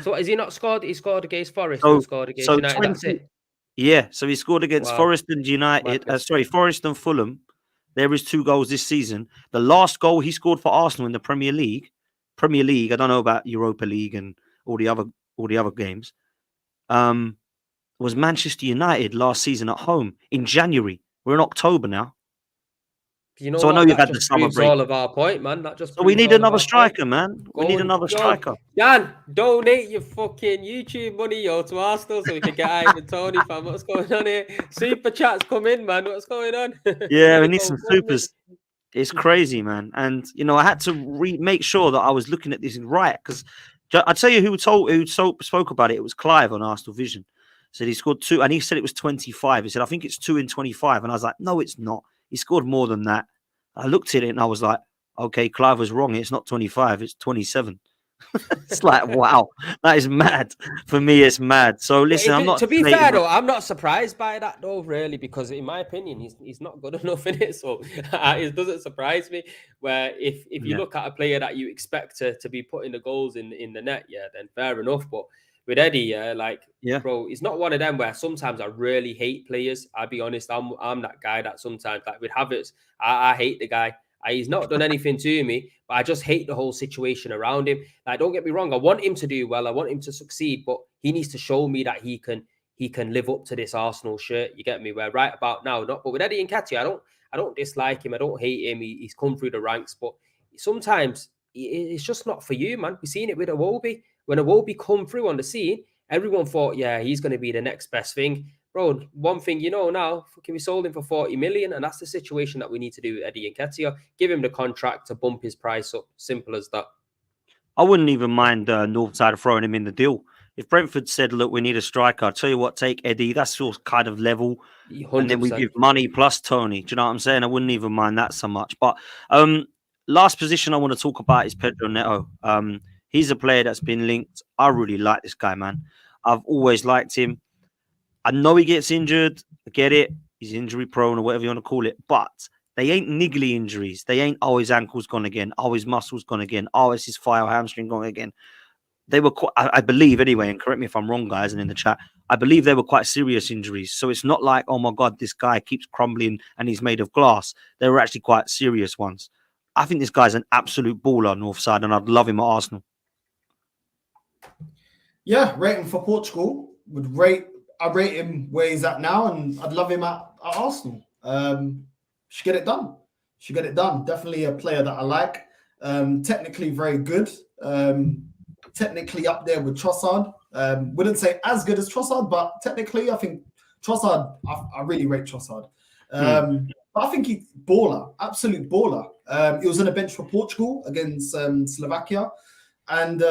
So has he not scored? He scored against Forest and scored against United. That's it. Yeah, so he scored against Forest and United. Forest and Fulham. There is 2 goals this season. The last goal he scored for Arsenal in the Premier League. I don't know about Europa League and all the other games. Was Manchester United last season at home in January. We're in October now. You know, so what? I know you've that had the summer break. All of our point, man. That just. So we need another striker, man. We need another striker. Dan, donate your fucking YouTube money, to Arsenal, so we can get Ivan Toney, fam. What's going on here? Super chats come in, man. What's going on? Yeah, we need some supers. It's crazy, man. And you know, I had to make sure that I was looking at this right, because I tell you who spoke about it. It was Clive on Arsenal Vision. Said he scored 2, and he said it was 25. He said, I think it's 2 in 25. And I was like, no, it's not. He scored more than that. I looked at it and I was like, okay, Clive was wrong. It's not 25, it's 27. It's like, wow, that is mad. For me, it's mad. So listen, I'm not. To be fair, though, I'm not surprised by that, though, really, because in my opinion, he's not good enough in it. So it doesn't surprise me. Where if you look at a player that you expect to be putting the goals in the net, then fair enough. But with Eddie, bro, he's not one of them where sometimes I really hate players. I'll be honest, I'm that guy that sometimes, like with Havertz, I hate the guy. He's not done anything to me, but I just hate the whole situation around him. Like, don't get me wrong, I want him to do well, I want him to succeed, but he needs to show me that he can live up to this Arsenal shirt. You get me? Where right about now, not. But with Eddie Nketiah, I don't dislike him. I don't hate him. He's come through the ranks, but sometimes it's just not for you, man. We've seen it with Iwobi. When Iwobi come through on the scene, everyone thought, yeah, he's going to be the next best thing. Bro, one thing you know now, we sold him for 40 million, and that's the situation that we need to do with Eddie Nketiah. Give him the contract to bump his price up. Simple as that. I wouldn't even mind Northside throwing him in the deal. If Brentford said, look, we need a striker, I'll tell you what, take Eddie. That's your kind of level. 100%. And then we give money plus Toney. Do you know what I'm saying? I wouldn't even mind that so much. But last position I want to talk about is Pedro Neto. He's a player that's been linked. I really like this guy, man. I've always liked him. I know he gets injured. I get it. He's injury prone or whatever you want to call it. But they ain't niggly injuries. They ain't, oh, his ankle's gone again. Oh, his muscle's gone again. Oh, it's his thigh or hamstring gone again. They were quite, I believe anyway, and correct me if I'm wrong, guys, and in the chat, I believe they were quite serious injuries. So it's not like, oh my God, this guy keeps crumbling and he's made of glass. They were actually quite serious ones. I think this guy's an absolute baller, Northside, and I'd love him at Arsenal. Yeah, rate him for Portugal. I rate him where he's at now, and I'd love him at Arsenal. Should get it done. Definitely a player that I like. Technically very good. Technically up there with Trossard. Wouldn't say as good as Trossard, but technically I think Trossard, I really rate Trossard. But I think he's baller, absolute baller. He was on the bench for Portugal against Slovakia. And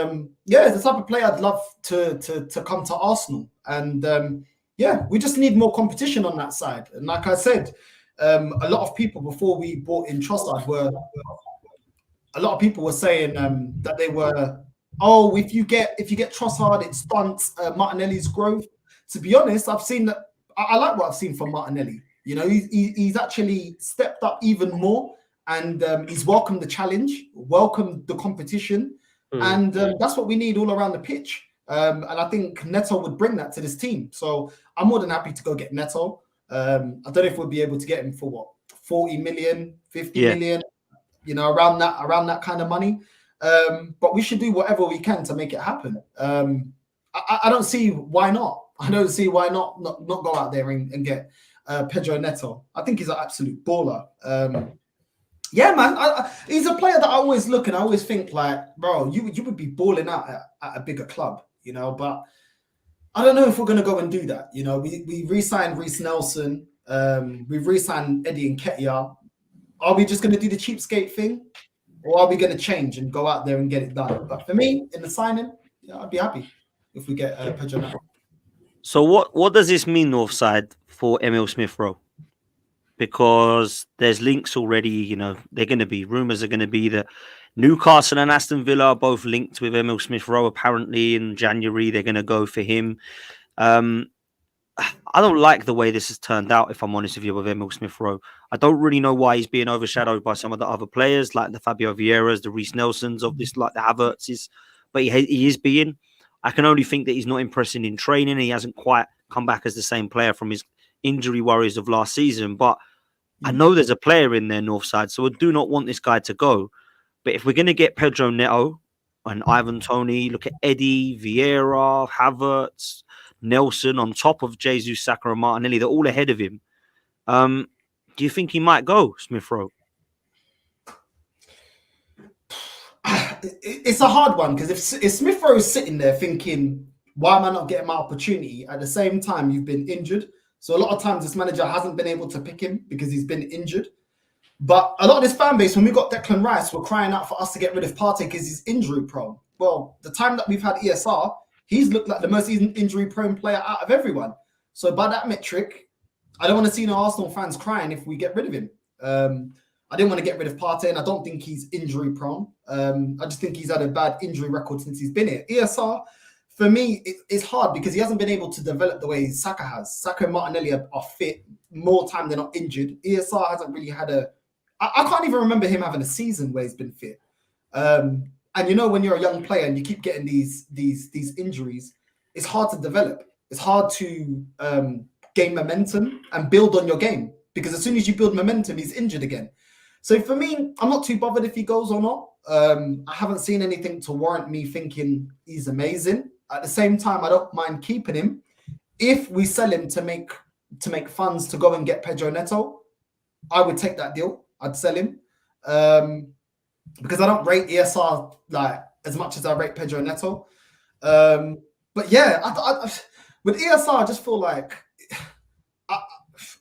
yeah, the type of player I'd love to come to Arsenal. And yeah, we just need more competition on that side. And like I said, a lot of people before we brought in Trossard a lot of people were saying that they were, oh, if you get Trossard, it stunts Martinelli's growth. To be honest, I've seen that. I like what I've seen from Martinelli. You know, he's actually stepped up even more, and he's welcomed the challenge, welcomed the competition, and that's what we need all around the pitch. And I think Neto would bring that to this team. So I'm more than happy to go get Neto. I don't know if we'll be able to get him for what, 40 million, 50 million, you know, around that kind of money. But we should do whatever we can to make it happen. I don't see why not. I don't see why not go out there and get Pedro Neto. I think he's an absolute baller. Yeah, man. He's a player that I always look and I always think like, bro, you would be balling out at a bigger club, you know. But I don't know if we're going to go and do that. You know, we re-signed Reece Nelson. We've re-signed Eddie Nketiah. Are we just going to do the cheapskate thing? Or are we going to change and go out there and get it done? But for me, in the signing, yeah, I'd be happy if we get Pedro Neto. So what does this mean, Northside, for Emil Smith-Rowe? Because there's links already, you know, rumours are going to be that Newcastle and Aston Villa are both linked with Emil Smith-Rowe. Apparently in January, they're going to go for him. I don't like the way this has turned out, if I'm honest with you, with Emil Smith-Rowe. I don't really know why he's being overshadowed by some of the other players, like the Fabio Vieiras, the Reece Nelsons of this, like the Havertzes. But he is being. I can only think that he's not impressing in training. He hasn't quite come back as the same player from his injury worries of last season. But I know there's a player in there, Northside, so I do not want this guy to go. But if we're going to get Pedro Neto and Ivan Toney, look at Eddie, Vieira, Havertz, Nelson on top of Jesus, Saka and Martinelli, they're all ahead of him. Do you think he might go, Smith-Rowe? It's a hard one because if Smith-Rowe is sitting there thinking, why am I not getting my opportunity? At the same time, you've been injured. So a lot of times this manager hasn't been able to pick him because he's been injured. But a lot of this fan base, when we got Declan Rice, were crying out for us to get rid of Partey because he's injury prone. Well, the time that we've had ESR, he's looked like the most injury prone player out of everyone. So by that metric, I don't want to see no Arsenal fans crying if we get rid of him. I didn't want to get rid of Partey, and I don't think he's injury prone. I just think he's had a bad injury record since he's been here. ESR, for me, it's hard because he hasn't been able to develop the way Saka has. Saka and Martinelli are fit more time than not injured. ESR hasn't really had I can't even remember him having a season where he's been fit. And you know, when you're a young player and you keep getting these injuries, it's hard to develop. It's hard to gain momentum and build on your game because as soon as you build momentum, he's injured again. So for me, I'm not too bothered if he goes or not. I haven't seen anything to warrant me thinking he's amazing. At the same time, I don't mind keeping him if we sell him to make funds to go and get Pedro Neto. I would take that deal. I'd sell him because I don't rate ESR like as much as I rate Pedro Neto. But yeah, I with ESR, I just feel like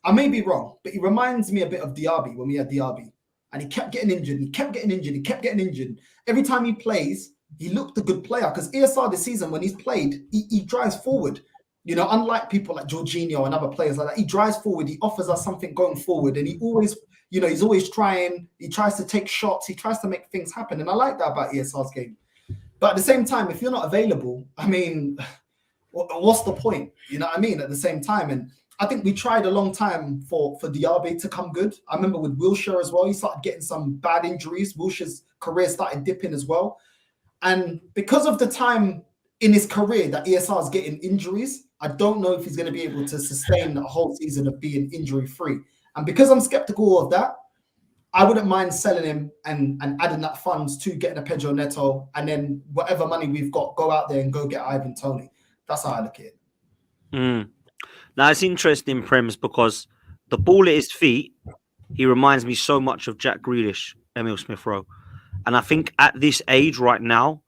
I may be wrong, but he reminds me a bit of Diaby when we had Diaby. And he kept getting injured. He kept getting injured. Every time he plays, he looked a good player. Because ESR this season, when he's played, he drives forward. You know, unlike people like Jorginho and other players like that, he drives forward. He offers us something going forward. And he always, you know, he's always trying. He tries to take shots. He tries to make things happen. And I like that about ESR's game. But at the same time, if you're not available, I mean, what's the point? You know what I mean? At the same time. And I think we tried a long time for Diaby to come good. I remember with Wilshere as well. He started getting some bad injuries. Wilshere's career started dipping as well. And because of the time in his career that ESR is getting injuries, I don't know if he's going to be able to sustain a whole season of being injury-free. And because I'm skeptical of that, I wouldn't mind selling him and adding that funds to getting a Pedro Neto. And then whatever money we've got, go out there and go get Ivan Toney. That's how I look at it. Now, it's interesting, Prems, because the ball at his feet, he reminds me so much of Jack Grealish, Emil Smith-Rowe. And I think at this age right now,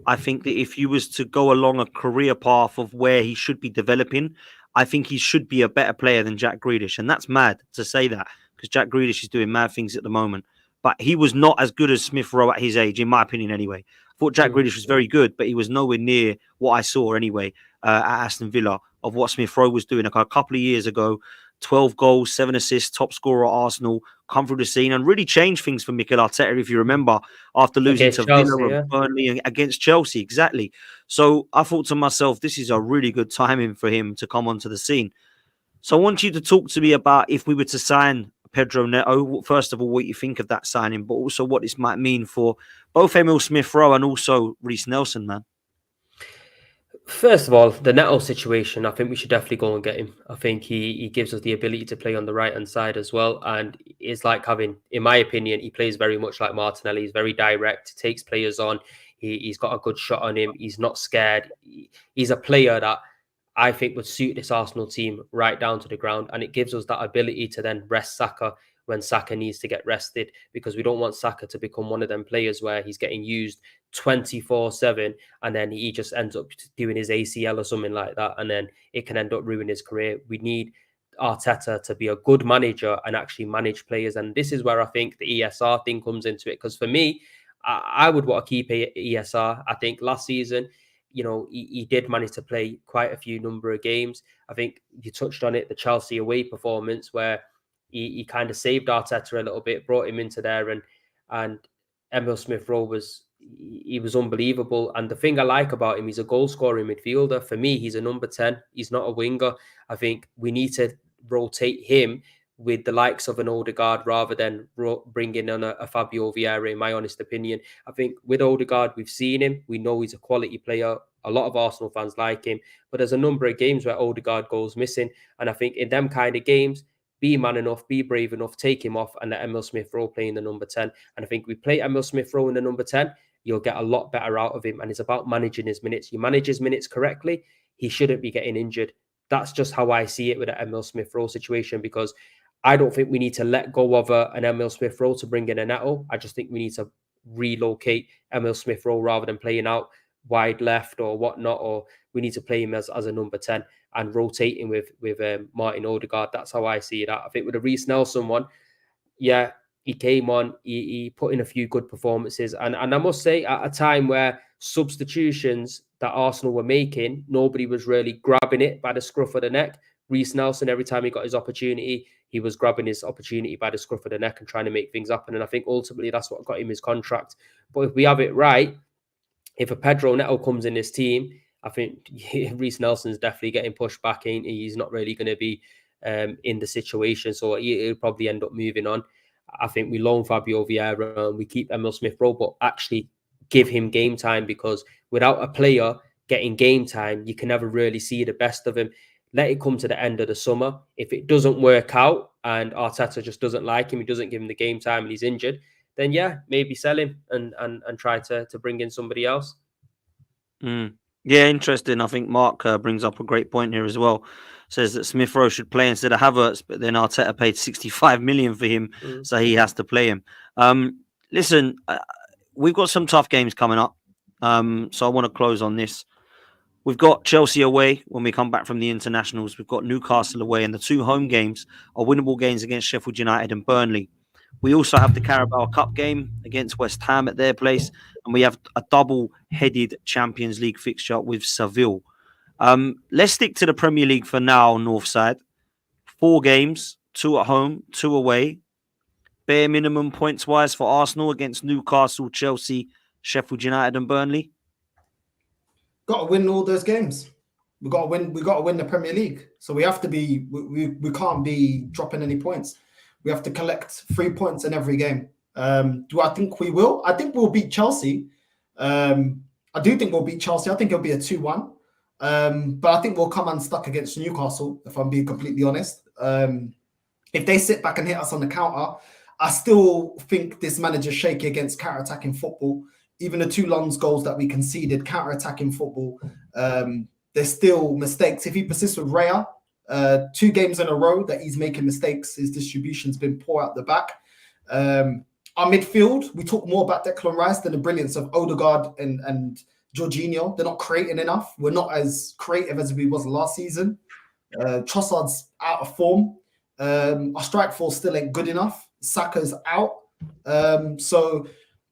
I think that if you was to go along a career path of where he should be developing, I think he should be a better player than Jack Grealish. And that's mad to say that because Jack Grealish is doing mad things at the moment. But he was not as good as Smith Rowe at his age, in my opinion, anyway. I thought Jack Grealish was very good, but he was nowhere near what I saw anyway at Aston Villa of what Smith Rowe was doing a couple of years ago. 12 goals, 7 assists, top scorer at Arsenal, come through the scene and really changed things for Mikel Arteta, if you remember, after losing Against to Chelsea, Villa yeah. and Burnley and against Chelsea. Exactly. So I thought to myself, this is a really good timing for him to come onto the scene. So I want you to talk to me about if we were to sign Pedro Neto, first of all, what you think of that signing, but also what this might mean for both Emil Smith-Rowe and also Reece Nelson, man. First of all, the Neto situation, I think we should definitely go and get him. I think he gives us the ability to play on the right-hand side as well. And it's like having, in my opinion, he plays very much like Martinelli. He's very direct, takes players on. He's got a good shot on him. He's not scared. He's a player that I think would suit this Arsenal team right down to the ground. And it gives us that ability to then rest Saka when Saka needs to get rested, because we don't want Saka to become one of them players where he's getting used 24/7 and then he just ends up doing his ACL or something like that, and then it can end up ruining his career. We need Arteta to be a good manager and actually manage players, and this is where I think the ESR thing comes into it, because for me, I would want to keep ESR. I think last season, he did manage to play quite a few number of games. I think you touched on it, the Chelsea away performance where he kind of saved Arteta a little bit, brought him into there, and Emil Smith-Rowe was unbelievable. And the thing I like about him, he's a goal scoring midfielder. For me, he's a number 10. He's not a winger. I think we need to rotate him with the likes of an Odegaard rather than bringing on a Fabio Vieira, in my honest opinion. I think with Odegaard, we've seen him. We know he's a quality player. A lot of Arsenal fans like him. But there's a number of games where Odegaard goes missing. And I think in them kind of games, be man enough, be brave enough, take him off and let Emil Smith-Rowe play in the number 10. And I think we play Emil Smith-Rowe in the number 10, you'll get a lot better out of him. And it's about managing his minutes. You manage his minutes correctly, he shouldn't be getting injured. That's just how I see it with the Emil Smith-Rowe situation, because I don't think we need to let go of an Emil Smith-Rowe to bring in a Neto. I just think we need to relocate Emil Smith-Rowe rather than playing out wide left or whatnot, or we need to play him as a number 10 and rotating with Martin Odegaard. That's how I see it. I think with the Reece Nelson one, yeah, he came on, he put in a few good performances. And I must say, at a time where substitutions that Arsenal were making, nobody was really grabbing it by the scruff of the neck. Reece Nelson, every time he got his opportunity, he was grabbing his opportunity by the scruff of the neck and trying to make things happen. And I think ultimately that's what got him his contract. But if we have it right, if a Pedro Neto comes in this team, I think Reece Nelson's definitely getting pushed back. He's not really going to be in the situation, so he'll probably end up moving on. I think we loan Fabio Vieira and we keep Emil Smith-Rowe, but actually give him game time, because without a player getting game time, you can never really see the best of him. Let it come to the end of the summer. If it doesn't work out and Arteta just doesn't like him, he doesn't give him the game time and he's injured, then yeah, maybe sell him and try to bring in somebody else. Yeah, interesting. I think Mark brings up a great point here as well. Says that Smith-Rowe should play instead of Havertz, but then Arteta paid 65 million for him, so he has to play him. Listen, we've got some tough games coming up, so I want to close on this. We've got Chelsea away when we come back from the internationals. We've got Newcastle away, and the two home games are winnable games against Sheffield United and Burnley. We also have the Carabao Cup game against West Ham at their place, and we have a double-headed Champions League fixture with Seville. Let's stick to the Premier League for now, Northside. 4 games, 2 at home, 2 away. Bare minimum points-wise for Arsenal against Newcastle, Chelsea, Sheffield United and Burnley. Got to win all those games. We got to win. We got to win the Premier League. So we have to be. We can't be dropping any points. We have to collect 3 points in every game. Do I think we will? I think we'll beat Chelsea. I do think we'll beat Chelsea. I think it'll be a 2-1. But I think we'll come unstuck against Newcastle, if I'm being completely honest. If they sit back and hit us on the counter, I still think this manager's shaky against counter-attacking football. Even the 2 Lons goals that we conceded, counter-attacking football, there's still mistakes. If he persists with Raya, 2 games in a row that he's making mistakes, his distribution's been poor out the back. Our midfield, we talk more about Declan Rice than the brilliance of Odegaard and Jorginho. They're not creating enough. We're not as creative as we was last season. Trossard's out of form. Our strike force still ain't good enough. Saka's out. So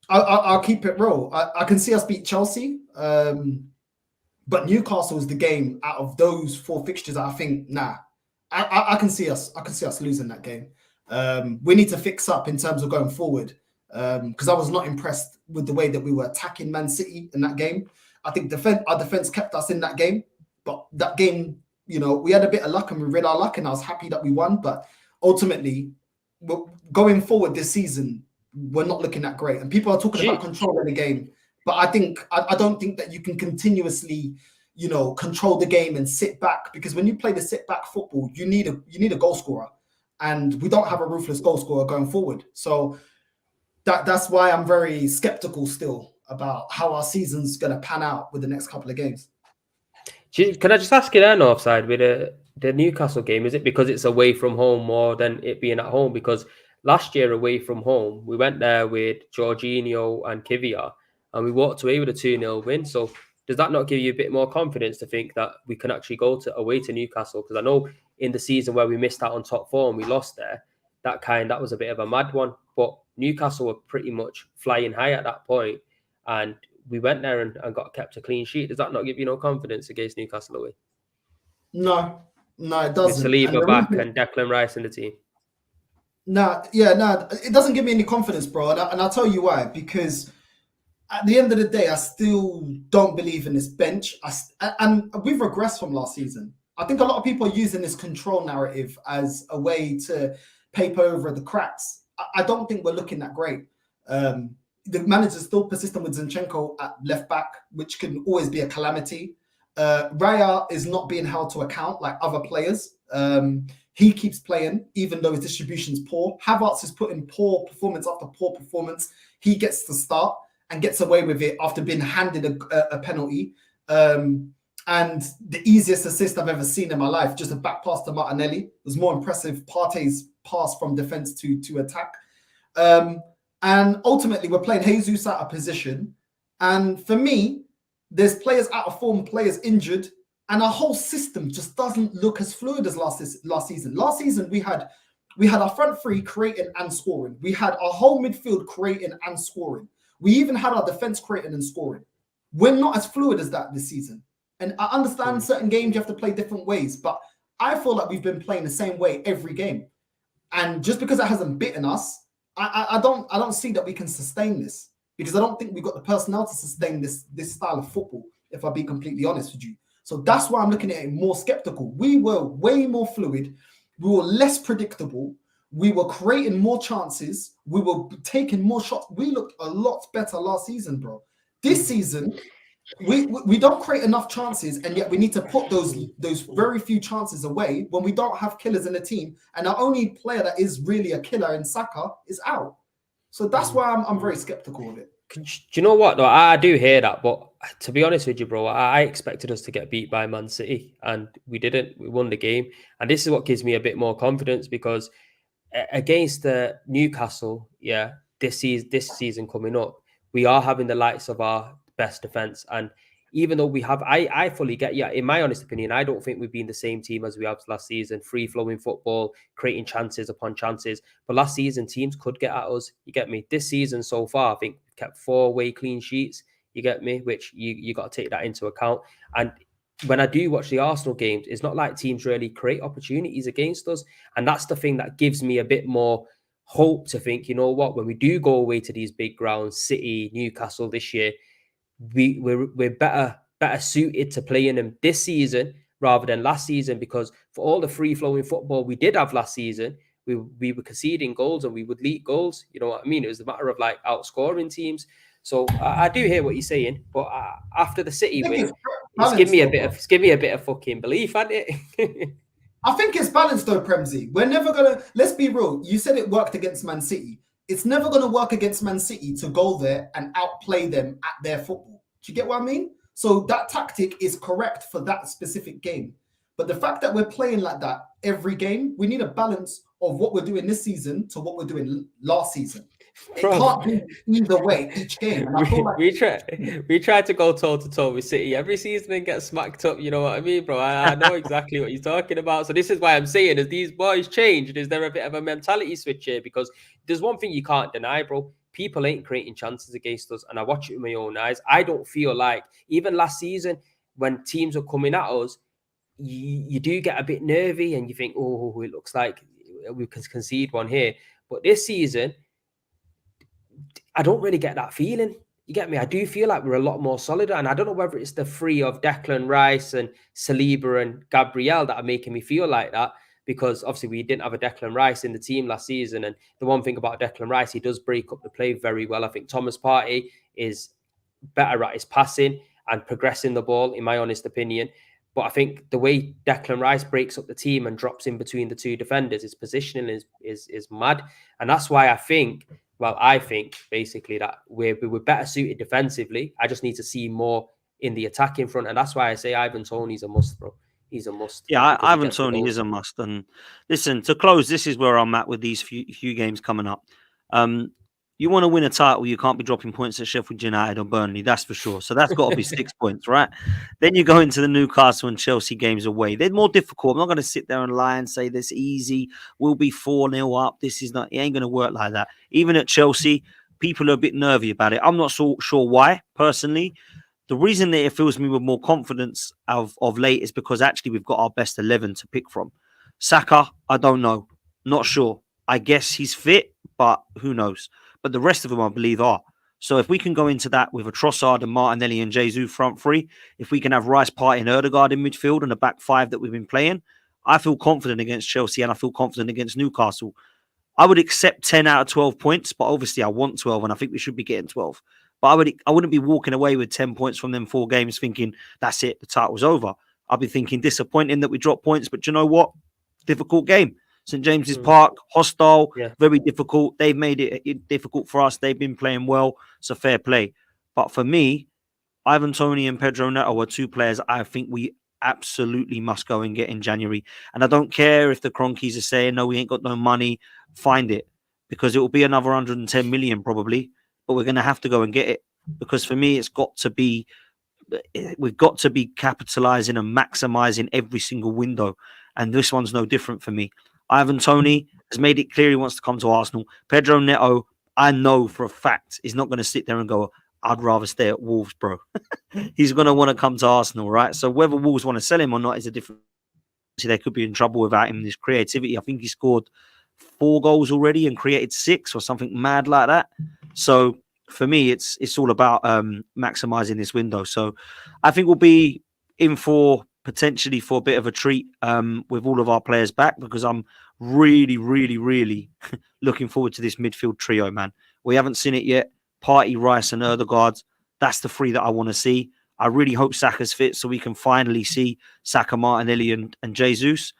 I'll keep it real. I can see us beat Chelsea. But Newcastle is the game out of those 4 fixtures. I think, I can see us losing that game. We need to fix up in terms of going forward. Because I was not impressed with the way that we were attacking Man City in that game. I think our defense kept us in that game. But that game, we had a bit of luck and we read our luck, and I was happy that we won. But ultimately, going forward this season, we're not looking that great. And people are talking about controlling the game. But I don't think that you can continuously, control the game and sit back, because when you play the sit back football, you need a goal scorer, and we don't have a ruthless goal scorer going forward. So that's why I'm very skeptical still about how our season's going to pan out with the next couple of games. Can I just ask you there, Northside, with the Newcastle game? Is it because it's away from home more than it being at home? Because last year away from home, we went there with Jorginho and Nketiah, and we walked away with a 2-0 win. So does that not give you a bit more confidence to think that we can actually go away to Newcastle? Because I know in the season where we missed out on top 4 and we lost there, that was a bit of a mad one. But Newcastle were pretty much flying high at that point, and we went there and got kept a clean sheet. Does that not give you no confidence against Newcastle away? No, it doesn't. With Saliba back and Declan Rice in the team. It doesn't give me any confidence, bro. And I'll tell you why. Because at the end of the day, I still don't believe in this bench. And we've regressed from last season. I think a lot of people are using this control narrative as a way to paper over the cracks. I don't think we're looking that great. The manager's still persistent with Zinchenko at left back, which can always be a calamity. Raya is not being held to account like other players. He keeps playing, even though his distribution's poor. Havertz is putting poor performance after poor performance. He gets to start and gets away with it after being handed a penalty. And the easiest assist I've ever seen in my life, just a back pass to Martinelli. It was more impressive, Partey's pass from defense to attack. And ultimately, we're playing Jesus out of position. And for me, there's players out of form, players injured, and our whole system just doesn't look as fluid as last season. Last season, we had our front 3 creating and scoring. We had our whole midfield creating and scoring. We even had our defense creating and scoring. We're not as fluid as that this season. And I understand certain games you have to play different ways, but I feel like we've been playing the same way every game. And just because it hasn't bitten us, I don't see that we can sustain this, because I don't think we've got the personnel to sustain this style of football, if I be completely honest with you. So that's why I'm looking at it more skeptical. We were way more fluid. We were less predictable. We were creating more chances. We were taking more shots. We looked a lot better last season, bro. This season, we don't create enough chances, and yet we need to put those very few chances away when we don't have killers in the team, and our only player that is really a killer in Saka is out. So that's why I'm very skeptical of it. Do you know what, though? I do hear that, but to be honest with you, bro, I expected us to get beat by Man City, and we didn't. We won the game, and this is what gives me a bit more confidence, because against Newcastle, this season coming up, we are having the likes of our best defense. And even though we have, I fully get, in my honest opinion, I don't think we've been the same team as we have last season. Free flowing football, creating chances upon chances. But last season, teams could get at us. You get me? This season so far, I think we've kept 4 away clean sheets. You get me? Which you got to take that into account. And when I do watch the Arsenal games, it's not like teams really create opportunities against us. And that's the thing that gives me a bit more hope to think, you know what, when we do go away to these big grounds, City, Newcastle this year, we're better suited to playing them this season rather than last season, because for all the free-flowing football we did have last season, we were conceding goals and we would leak goals. You know what I mean? It was a matter of like outscoring teams. So I do hear what you're saying, but after the City win, it's give me a bit of fucking belief, hasn't it? I think it's balanced though, Premzy. We're never gonna. Let's be real. You said it worked against Man City. It's never gonna work against Man City to go there and outplay them at their football. Do you get what I mean? So that tactic is correct for that specific game. But the fact that we're playing like that every game, we need a balance of what we're doing this season to what we're doing last season. It can't be either way each game. And I feel like we try to go toe to toe with City every season and get smacked up. You know what I mean, bro? I know exactly what you're talking about. So this is why I'm saying, as these boys changed, is there a bit of a mentality switch here? Because there's one thing you can't deny, bro. People ain't creating chances against us, and I watch it with my own eyes. I don't feel like even last season when teams are coming at us, you do get a bit nervy and you think, oh, it looks like we can concede one here. But this season, I don't really get that feeling. You get me? I do feel like we're a lot more solid. And I don't know whether it's the three of Declan Rice and Saliba and Gabriel that are making me feel like that. Because obviously we didn't have a Declan Rice in the team last season. And the one thing about Declan Rice, he does break up the play very well. I think Thomas Partey is better at his passing and progressing the ball, in my honest opinion. But I think the way Declan Rice breaks up the team and drops in between the two defenders, his positioning is mad. And that's why I think basically that we're better suited defensively. I just need to see more in the attacking front. And that's why I say Ivan Toney's a must, bro. He's a must. Yeah, Ivan Toney is a must. And listen, to close, this is where I'm at with these few games coming up. You want to win a title, you can't be dropping points at Sheffield United or Burnley, that's for sure. So that's got to be 6 points, right? Then you go into the Newcastle and Chelsea games away. They're more difficult. I'm not going to sit there and lie and say this easy. We'll be 4-0 up. This is not, it ain't going to work like that. Even at Chelsea, people are a bit nervy about it. I'm not so sure why, personally. The reason that it fills me with more confidence of late is because actually we've got our best 11 to pick from. Saka, I don't know. Not sure. I guess he's fit, but who knows? But the rest of them, I believe, are. So if we can go into that with a Trossard and Martinelli and Jesus front three, if we can have Rice, Partey and Ødegaard in midfield and the back five that we've been playing, I feel confident against Chelsea and I feel confident against Newcastle. I would accept 10 out of 12 points, but obviously I want 12 and I think we should be getting 12. But I wouldn't be walking away with 10 points from them 4 games thinking, that's it, the title's over. I'll be thinking disappointing that we dropped points, but you know what? Difficult game. St. James's Park, hostile, very difficult. They've made it difficult for us. They've been playing well, so fair play. But for me, Ivan Toney and Pedro Neto are 2 players I think we absolutely must go and get in January. And I don't care if the Cronkies are saying, no, we ain't got no money, find it. Because it will be another 110 million probably, but we're going to have to go and get it. Because for me, we've got to be capitalizing and maximizing every single window. And this one's no different for me. Ivan Toney has made it clear he wants to come to Arsenal. Pedro Neto, I know for a fact, is not going to sit there and go, I'd rather stay at Wolves, bro. He's going to want to come to Arsenal, right? So whether Wolves want to sell him or not is a different. They could be in trouble without him. His creativity. I think he scored 4 goals already and created 6 or something mad like that. So for me, it's all about maximizing this window. So I think we'll be in for potentially for a bit of a treat with all of our players back, because I'm really, really, really looking forward to this midfield trio, man. We haven't seen it yet. Partey, Rice and Ødegaard. That's the 3 that I want to see. I really hope Saka's fit so we can finally see Saka, Martinelli and Jesus.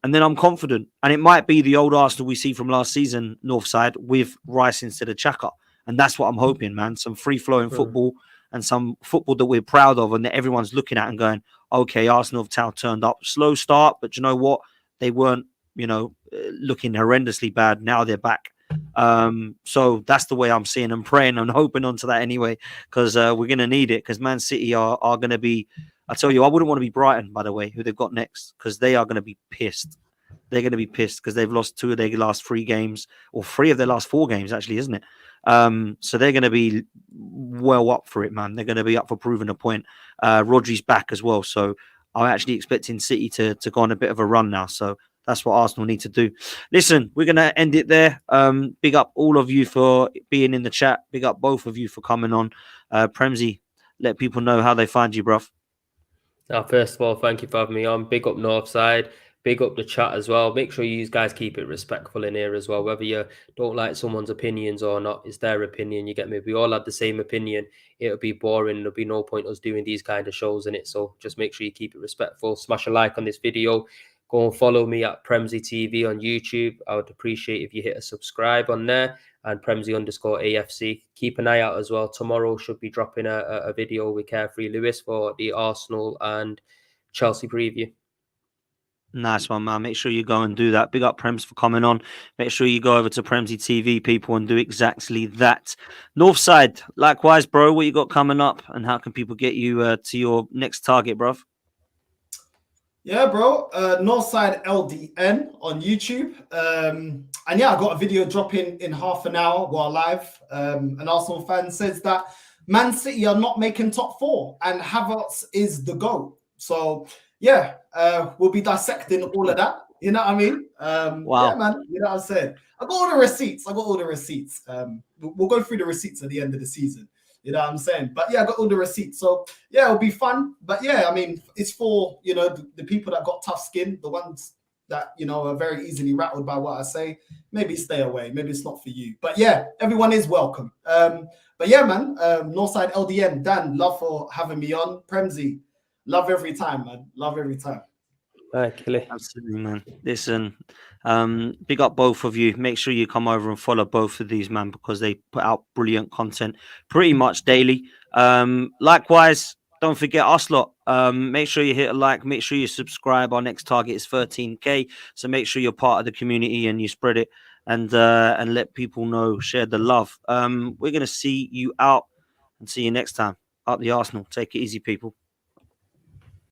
And then I'm confident. And it might be the old Arsenal we see from last season, Northside, with Rice instead of Xhaka. And that's what I'm hoping, man. Some free-flowing football and some football that we're proud of and that everyone's looking at and going, okay, Arsenal have turned up. Slow start, but you know what? They weren't, looking horrendously bad. Now they're back. So that's the way I'm seeing and praying and hoping onto that anyway, because we're going to need it, because Man City are going to be, I tell you, I wouldn't want to be Brighton, by the way, who they've got next, because they are going to be pissed. They're going to be pissed because they've lost 2 of their last 3 games, or 3 of their last 4 games, actually, isn't it? So they're going to be well up for it, man. They're going to be up for proving a point. Rodri's back as well. So I'm actually expecting City to go on a bit of a run now. So that's what Arsenal need to do. Listen, we're going to end it there. Big up all of you for being in the chat. Big up both of you for coming on. Premsy, let people know how they find you, bruv. First of all, thank you for having me on. Big up Northside. Big up the chat as well. Make sure you guys keep it respectful in here as well. Whether you don't like someone's opinions or not, it's their opinion. You get me? If we all had the same opinion, it'll be boring. There'll be no point us doing these kind of shows in it. So just make sure you keep it respectful. Smash a like on this video. Go and follow me at Premsy TV on YouTube. I would appreciate if you hit a subscribe on there, and Premsy_AFC. Keep an eye out as well. Tomorrow should be dropping a video with Carefree Lewis for the Arsenal and Chelsea preview. Nice one, man. Make sure you go and do that. Big up Prems for coming on. Make sure you go over to Premsy TV, people, and do exactly that. Northside, likewise, bro. What you got coming up, and how can people get you to your next target, bro? Yeah, bro. Northside LDN on YouTube. And yeah, I got a video dropping in half an hour while live. An Arsenal fan says that Man City are not making top 4 and Havertz is the GOAT. So yeah, we'll be dissecting all of that. You know what I mean? Wow. Yeah, man. You know what I'm saying? I got all the receipts. We'll go through the receipts at the end of the season. You know what I'm saying? But yeah, I got all the receipts. So yeah, it'll be fun. But yeah, I mean, it's for, you know, the people that got tough skin, the ones that, you know, are very easily rattled by what I say. Maybe stay away. Maybe it's not for you. But yeah, everyone is welcome. But yeah, man, Northside LDN, Dan, love for having me on. Premsy, love every time, man. Love every time. Absolutely, man. Listen, big up both of you. Make sure you come over and follow both of these, man, because they put out brilliant content pretty much daily. Likewise, don't forget us lot. Make sure you hit a like. Make sure you subscribe. Our next target is 13K. So make sure you're part of the community and you spread it and let people know. Share the love. We're gonna see you out and see you next time. Up the Arsenal. Take it easy, people.